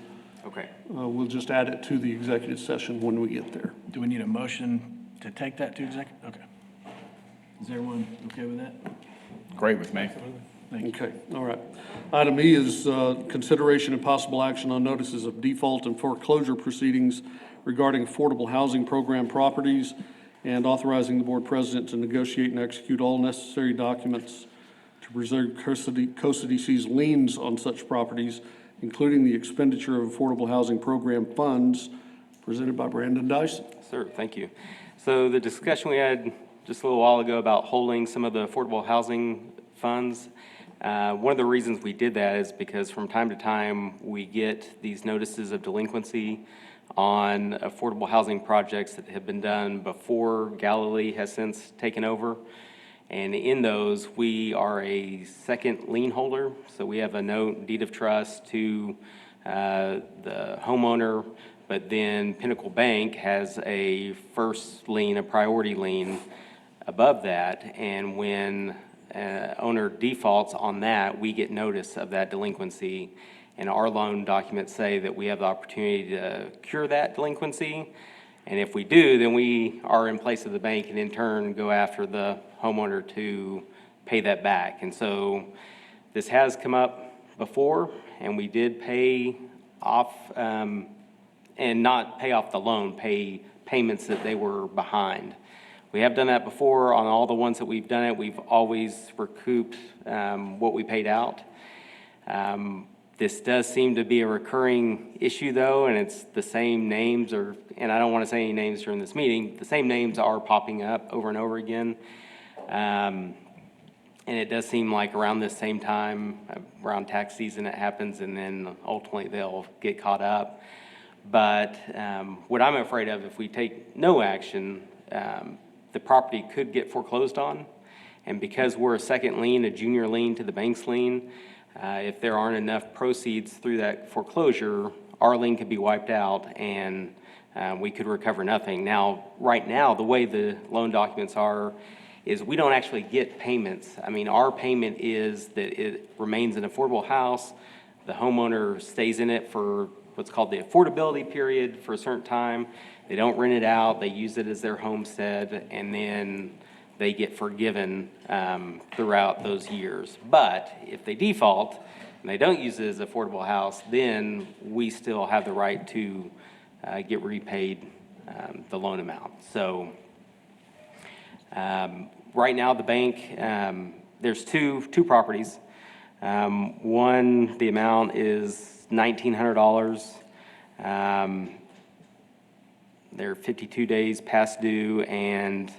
Okay. We'll just add it to the executive session when we get there. Do we need a motion to take that to executive? Okay. Is everyone okay with that? Great with me. Thank you. Okay, all right. Item E is consideration and possible action on notices of default and foreclosure proceedings regarding affordable housing program properties and authorizing the board president to negotiate and execute all necessary documents to preserve COSIDC's liens on such properties, including the expenditure of affordable housing program funds, presented by Brandon Dyson. Sir, thank you. So the discussion we had just a little while ago about holding some of the affordable housing funds, one of the reasons we did that is because from time to time, we get these notices of delinquency on affordable housing projects that have been done before Galilee has since taken over. And in those, we are a second lien holder, so we have a note deed of trust to the homeowner, but then Pinnacle Bank has a first lien, a priority lien above that, and when owner defaults on that, we get notice of that delinquency, and our loan documents say that we have the opportunity to cure that delinquency, and if we do, then we are in place of the bank and in turn go after the homeowner to pay that back. And so this has come up before, and we did pay off, and not pay off the loan, pay payments that they were behind. We have done that before. On all the ones that we've done it, we've always recouped what we paid out. This does seem to be a recurring issue, though, and it's the same names, and I don't want to say any names during this meeting, the same names are popping up over and over again. And it does seem like around this same time, around tax season, it happens, and then ultimately they'll get caught up. But what I'm afraid of, if we take no action, the property could get foreclosed on. And because we're a second lien, a junior lien to the bank's lien, if there aren't enough proceeds through that foreclosure, our lien could be wiped out and we could recover nothing. Now, right now, the way the loan documents are is we don't actually get payments. I mean, our payment is that it remains an affordable house. The homeowner stays in it for what's called the affordability period for a certain time. They don't rent it out, they use it as their homestead, and then they get forgiven throughout those years. But if they default and they don't use it as an affordable house, then we still have the right to get repaid the loan amount. So right now, the bank, there's two properties. One, the amount is $1,900. They're 52 days past due, and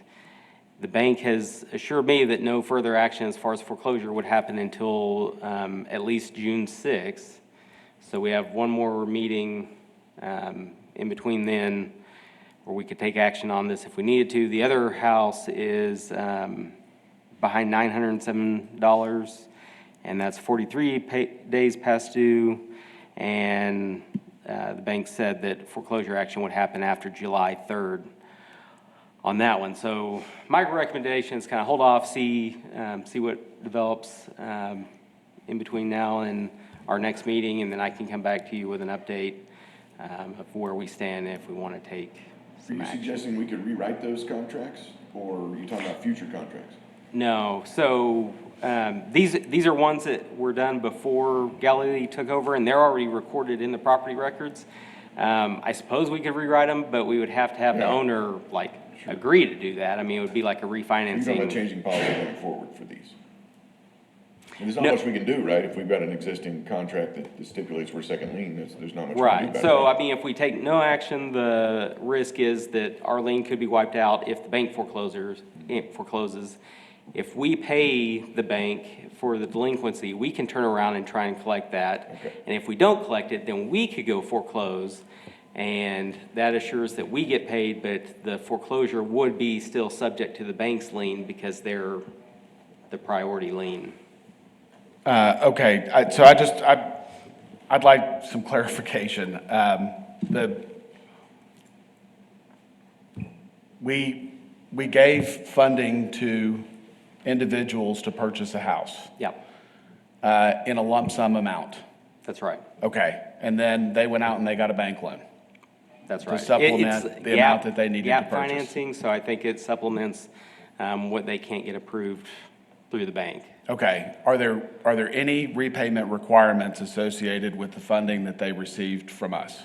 the bank has assured me that no further action as far as foreclosure would happen until at least June 6th. So we have one more meeting in between then where we could take action on this if we needed to. The other house is behind $907, and that's 43 days past due, and the bank said that foreclosure action would happen after July 3rd on that one. So my recommendation is kind of hold off, see what develops in between now and our next meeting, and then I can come back to you with an update of where we stand if we want to take Are some you action. suggesting we could rewrite those contracts, or are you talking about future contracts? No, so these are ones that were done before Galilee took over, and they're already recorded in the property records. I suppose we could rewrite them, but we would have to have the owner agree to do that. I mean, it would be like a You're talking about refinancing. changing policy going forward for these? And there's not No. much we can do, right? If we've got an existing contract that stipulates we're second lien, there's not much we can do Right, about it. so I mean, if we take no action, the risk is that our lien could be wiped out if the bank forecloses. If we pay the bank for the delinquency, we can turn around and try and collect that. Okay. And if we don't collect it, then we could go foreclose, and that assures that we get paid, but the foreclosure would be still subject to the bank's lien because they're the priority lien. Okay, I'd like some clarification. We gave funding to individuals to purchase a house Yeah, in a lump sum amount. that's right. Okay, and then they went out and they got a bank loan. That's To right. supplement It's the amount that they needed to gap purchase. financing, so I think it supplements what they can't get approved through the bank. Okay, are there any repayment requirements associated with the funding that they received from us?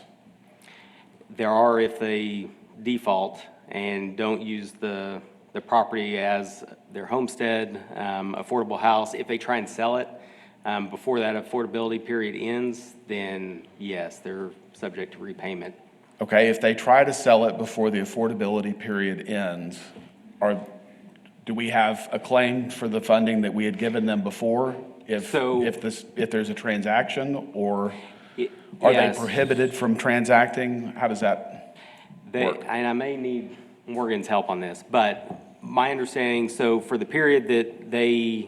There are if they default and don't use the property as their homestead, affordable house. If they try and sell it before that affordability period ends, then yes, they're subject to repayment. Okay, if they try to sell it before the affordability period ends, do we have a claim for the funding that we had given them before? If there's a transaction, or are they Yes. prohibited from transacting? How does that work? And I may need Morgan's help on this, but my understanding, so for the period that they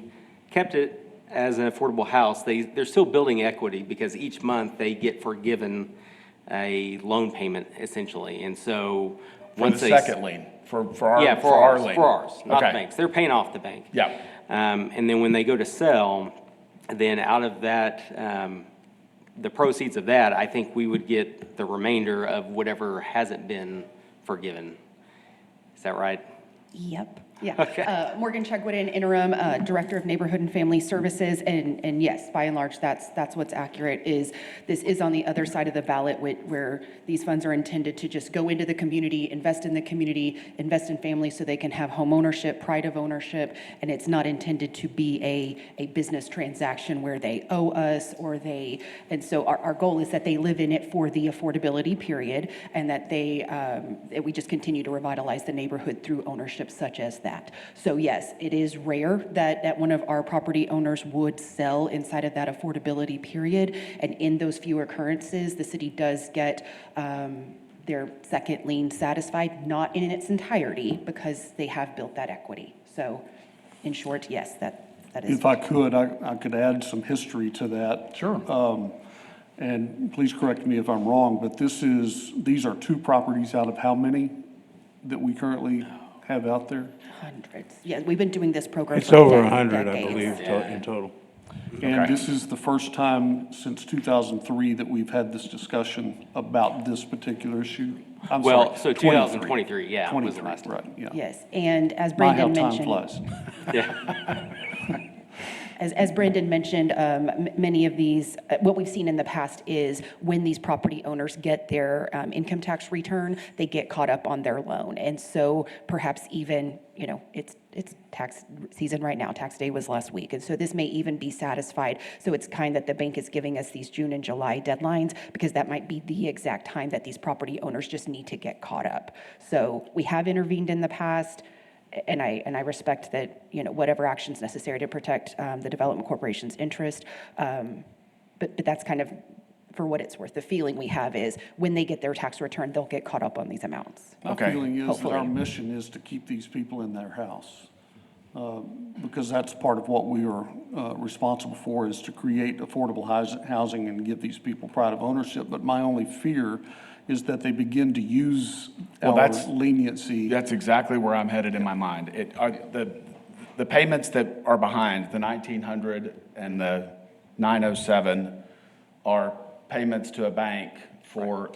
kept it as an affordable house, they're still building equity because each month they get forgiven a loan payment essentially. And so For once the they. second lien, for our Yeah, for our lien? For ours, not the Okay. banks. They're paying off the bank. Yeah. And then when they go to sell, then out of that, the proceeds of that, I think we would get the remainder of whatever hasn't been forgiven. Is that right? Yep, yeah. Morgan Chegwin, interim Director of Neighborhood and Family Services, and yes, by and large, that's what's accurate, is this is on the other side of the ballot where these funds are intended to just go into the community, invest in families so they can have home ownership, pride of ownership, and it's not intended to be a business transaction where they owe us and so our goal is that they live in it for the affordability period, and that we just continue to revitalize the neighborhood through ownership such as that. So yes, it is rare that one of our property owners would sell inside of that affordability period. And in those few occurrences, the city does get their second lien satisfied, not in its entirety, because they have built that equity. So in short, yes, that is. If I could, I could add some history to that. Sure. And please correct me if I'm wrong, but these are two properties out of how many that we currently have out there? Hundreds. Yeah, we've been doing this program It's for over decades. 100, I believe, in total. And this is the first time since 2003 that we've had this discussion about this particular issue. I'm Well, sorry, so 2023, yeah, was the 23, last time. right, yeah. Yes, and as My, Brendan how time mentioned. flies. Yeah. As Brendan mentioned, many of these, what we've seen in the past is when these property owners get their income tax return, they get caught up on their loan. And so perhaps even, it's tax season right now. Tax day was last week. And so this may even be satisfied. So it's kind that the bank is giving us these June and July deadlines because that might be the exact time that these property owners just need to get caught up. So we have intervened in the past. And I respect that, whatever action's necessary to protect the Development Corporation's interest. But that's kind of, for what it's worth, the feeling we have is when they get their tax return, they'll get caught up on these amounts. My Okay. feeling is that our Hopefully. mission is to keep these people in their house. Because that's part of what we are responsible for, is to create affordable housing and give these people pride of ownership. But my only fear is that they begin to use Well, our that's- leniency. That's exactly where I'm headed in my mind. The payments that are behind, the 1,900 and the 907, are payments to a bank for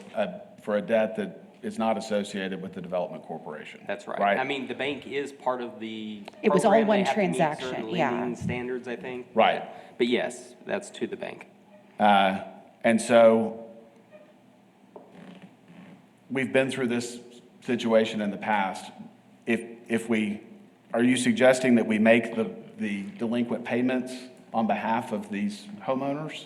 a debt that is not associated with the Development Corporation. That's right. Right? I mean, the bank is part of the It was all program. They one have to meet transaction, certain yeah. lending standards, I think. Right. But yes, that's to the bank. And so we've been through this situation in the past. Are you suggesting that we make the delinquent payments on behalf of these homeowners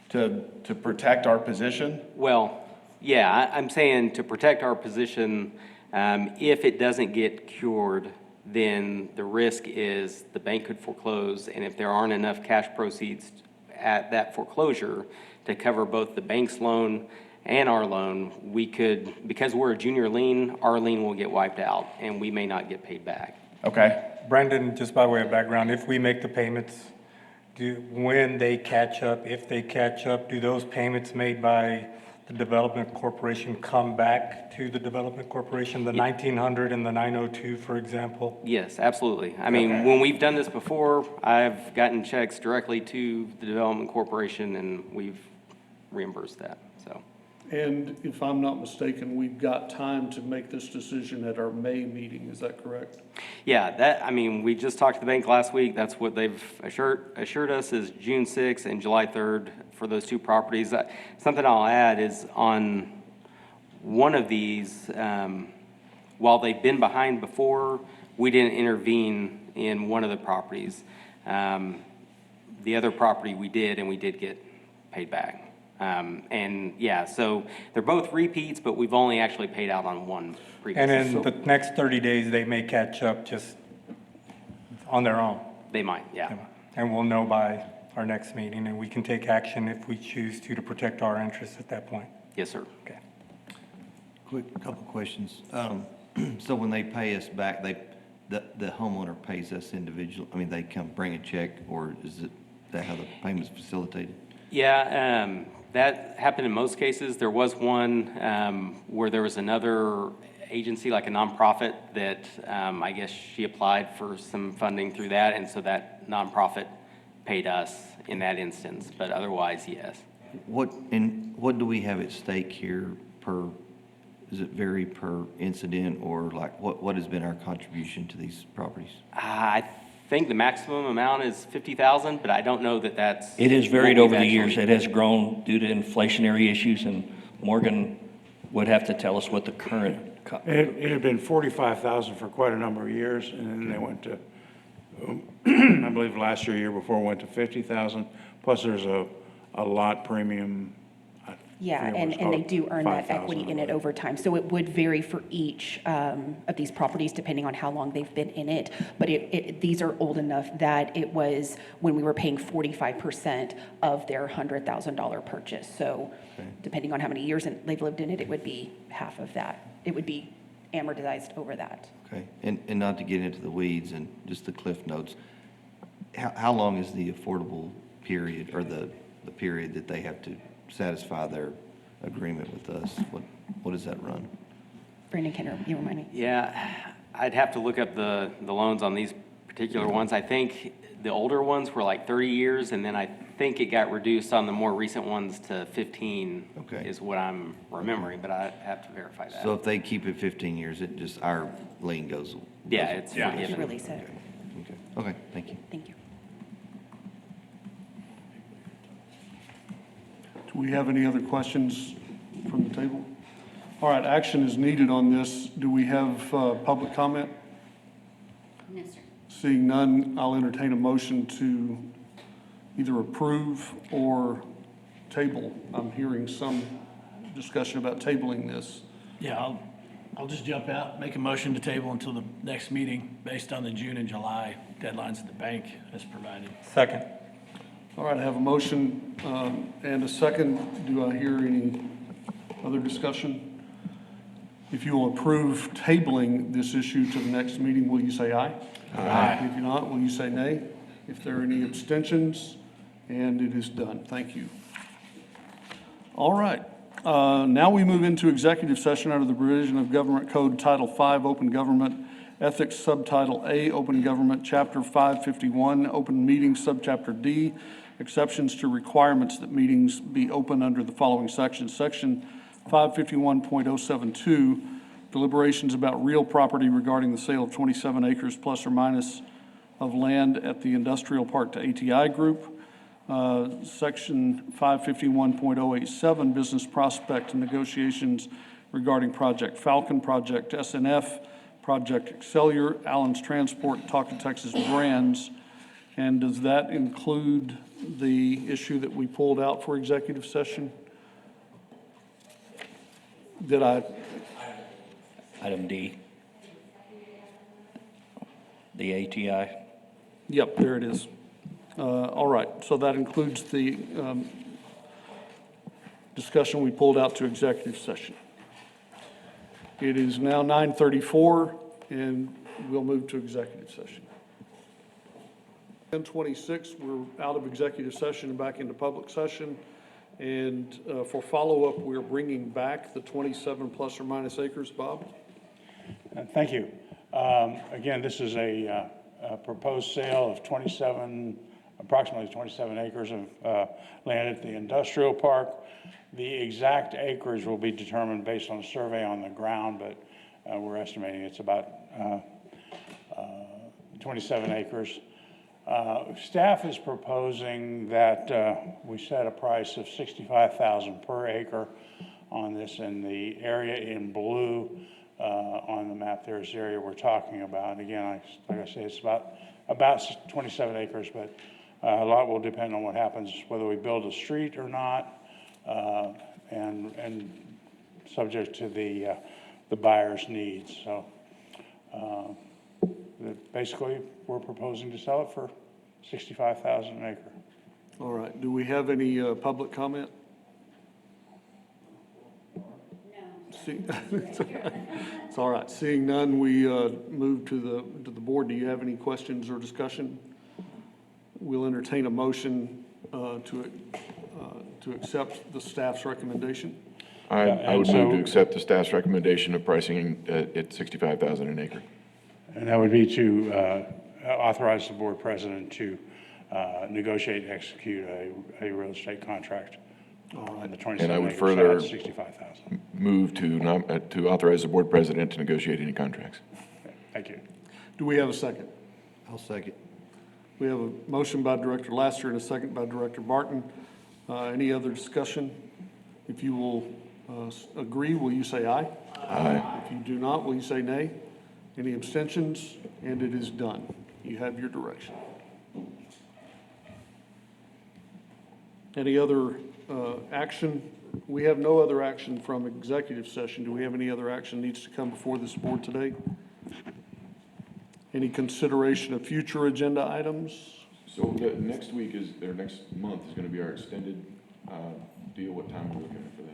to protect our position? Well, yeah, I'm saying to protect our position, if it doesn't get cured, then the risk is the bank could foreclose, and if there aren't enough cash proceeds at that foreclosure to cover both the bank's loan and our loan, we could, because we're a junior lien, our lien will get wiped out, and we may not get paid back. Okay, Brendan, just by way of background, if we make the payments when they catch up, if they catch up, do those payments made by the Development Corporation come back to the Development Corporation, the 1,900 and the 902, for example? Yes, absolutely. I mean, when we've done this before, I've gotten checks directly to the Development Corporation, and we've reimbursed that, so. And if I'm not mistaken, we've got time to make this decision at our May meeting, is that correct? Yeah, I mean, we just talked to the bank last week. That's what they've assured us is June 6th and July 3rd for those two properties. Something I'll add is on one of these, while they've been behind before, we didn't intervene in one of the properties. The other property we did, and we did get paid back. And yeah, so they're both repeats, but we've only actually paid out on one previous. And in the next 30 days, they may catch up just on their own. They might, yeah. And we'll know by our next meeting, and we can take action if we choose to protect our interests at that point. Yes, sir. Okay. Quick, couple questions. So when they pay us back, the homeowner pays us individual, I mean, they come bring a check, or is that how the payment's facilitated? Yeah, that happened in most cases. There was one where there was another agency, like a nonprofit, that I guess she applied for some funding through that, and so that nonprofit paid us in that instance, but otherwise, yes. What do we have at stake here does it vary per incident, or like what has been our contribution to these properties? Ah, I think the maximum amount is 50,000, but I don't know that that's. It has varied what over we've the years. actually- It has grown due to inflationary issues, and Morgan would have to tell us what the current. It had been 45,000 for quite a number of years, and then they went to, I believe last year before, went to 50,000. Plus there's a lot premium. I Yeah, forget what and it's they called, do earn that 5,000 equity in or it over time. So it would vary for each of these properties depending on how long they've been in it. But these are old enough that it was when we were paying 45% of their $100,000 purchase. So depending on how many years they've lived in it, it would be half of that. It would be amortized over that. Okay, and not to get into the weeds and just the cliff notes, how long is the affordable period, or the period that they have to satisfy their agreement with us? What does that run? Brandon, can you remind me? Yeah, I'd have to look up the loans on these particular ones. I think the older ones were like 30 years, and then I think it got reduced on the more recent ones to 15, Okay. is what I'm remembering, but I have to verify that. So if they keep it 15 years, it just, our lien goes. Yeah, it's You forgiven. release it. Okay, thank you. Thank you. Do we have any other questions from the table? All right, action is needed on this. Do we have public comment? No, sir. Seeing none, I'll entertain a motion to either approve or table. I'm hearing some discussion about tabling this. Yeah, I'll just jump out, make a motion to table until the next meeting based on the June and July deadlines that the bank has provided. Second. All right, I have a motion and a second. Do I hear any other discussion? If you will approve tabling this issue to the next meeting, will you say aye? Aye. If you're not, will you say nay? If there are any abstentions, and it is done. Thank you. All right. Now we move into executive session under the provision of Government Code Title V, Open Government Ethics, Subtitle A, Open Government, Chapter 551, Open Meetings, Subchapter D, exceptions to requirements that meetings be open under the following sections. Section 551.072, deliberations about real property regarding the sale of 27 acres plus or minus of land at the industrial park to ATI Group. Section 551.087, business prospect negotiations regarding Project Falcon, Project SNF, Project Excellior, Allen's Transport, Talk Texas Brands. And does that include the issue that we pulled out for executive session? Did I? Item D. The ATI. Yep, there it is. All right, so that includes the discussion we pulled out to executive session. It is now 9:34, and we'll move to executive session. 10:26, we're out of executive session and back into public session. And for follow-up, we're bringing back the 27 plus or minus acres. Bob? Thank you. Again, this is a proposed sale of approximately 27 acres of land at the industrial park. The exact acreage will be determined based on a survey on the ground, but we're estimating it's about 27 acres. Staff is proposing that we set a price of $65,000 per acre on this, and the area in blue on the map there is the area we're talking about. Again, like I say, it's about 27 acres, but a lot will depend on what happens, whether we build a street or not, and subject to the buyer's needs. So basically, we're proposing to sell it for $65,000 an acre. All right. Do we have any public comment? No. It's all right. Seeing none, we move to the board. Do you have any questions or discussion? We'll entertain a motion to accept the staff's recommendation. I would move to accept the staff's recommendation of pricing at $65,000 an acre. And that would be to authorize the board president to negotiate and execute a real estate contract on the 27 And I would acres further at $65,000. move to authorize the board president to negotiate any contracts. Thank you. Do we have a second? I'll second. We have a motion by Director Laster and a second by Director Barton. Any other discussion? If you will agree, will you say aye? Aye. If you do not, will you say nay? Any abstentions? And it is done. You have your direction. Any other action? We have no other action from executive session. Do we have any other action needs to come before this board today? Any consideration of future agenda items? So next week next month is going to be our extended deal. What time are we looking at for that?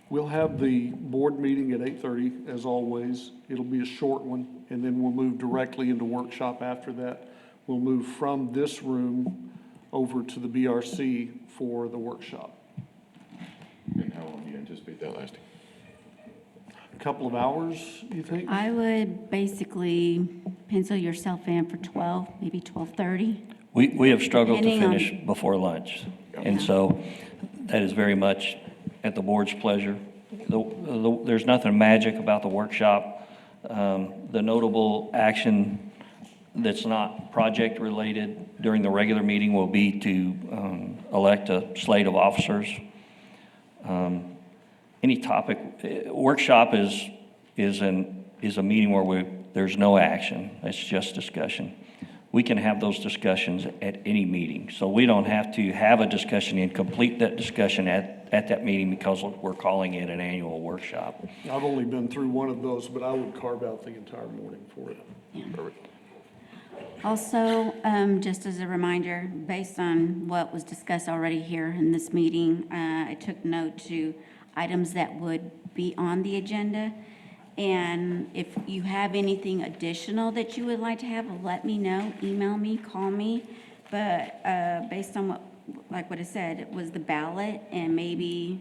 We'll have the board meeting at 8:30, as always. It'll be a short one, and then we'll move directly into workshop after that. We'll move from this room over to the BRC for the workshop. And how long do you anticipate that lasting? A couple of hours, you think? I would basically pencil yourself in for 12, maybe 12:30. We have struggled to Depending on- finish before lunch, and so that is very much at the board's pleasure. There's nothing magic about the workshop. The notable action that's not project-related during the regular meeting will be to elect a slate of officers. Any topic, workshop is a meeting where there's no action, it's just discussion. We can have those discussions at any meeting, so we don't have to have a discussion and complete that discussion at that meeting because we're calling it an annual workshop. I've only been through one of those, but I would carve out the entire morning for it. Perfect. Also, just as a reminder, based on what was discussed already here in this meeting, I took note to items that would be on the agenda. And if you have anything additional that you would like to have, let me know, email me, call me. But based on what I said, it was the ballot and maybe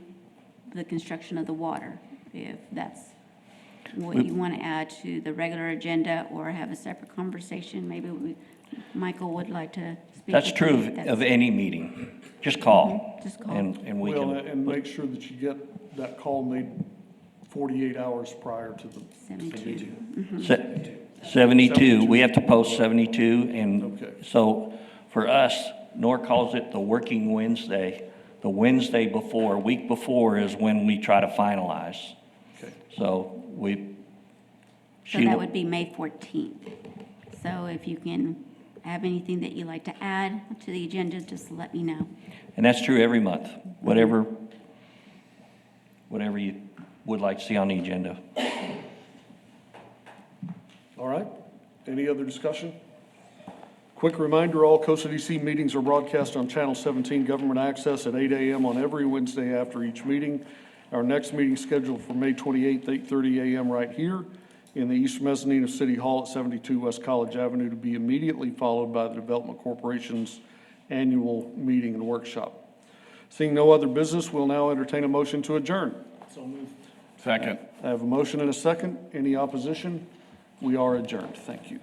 the construction of the water, if that's what you want to add to the regular agenda or have a separate conversation. Maybe Michael would like to speak. That's with true you if that's- of any meeting. Just call. Just call. And we Well, can, and make sure that you get that call made 48 hours prior to the 72. 72, we have to post 72, and Okay. so for us, NOR calls it the working Wednesday. The Wednesday before, week before is when we try to finalize. Okay. So So that would be May 14th. So if you can have anything that you'd like to add to the agenda, just let me know. And that's true every month, whatever you would like to see on the agenda. All right. Any other discussion? Quick reminder, all COSA-DC meetings are broadcast on Channel 17 Government Access at 8 a.m. on every Wednesday after each meeting. Our next meeting scheduled for May 28th, 8:30 a.m. right here. in the east mezzanine of City Hall at 72 West College Avenue, to be immediately followed by the Development Corporation's annual meeting and workshop. Seeing no other business, we'll now entertain a motion to adjourn. Second. I have a motion and a second. Any opposition? We are adjourned. Thank you.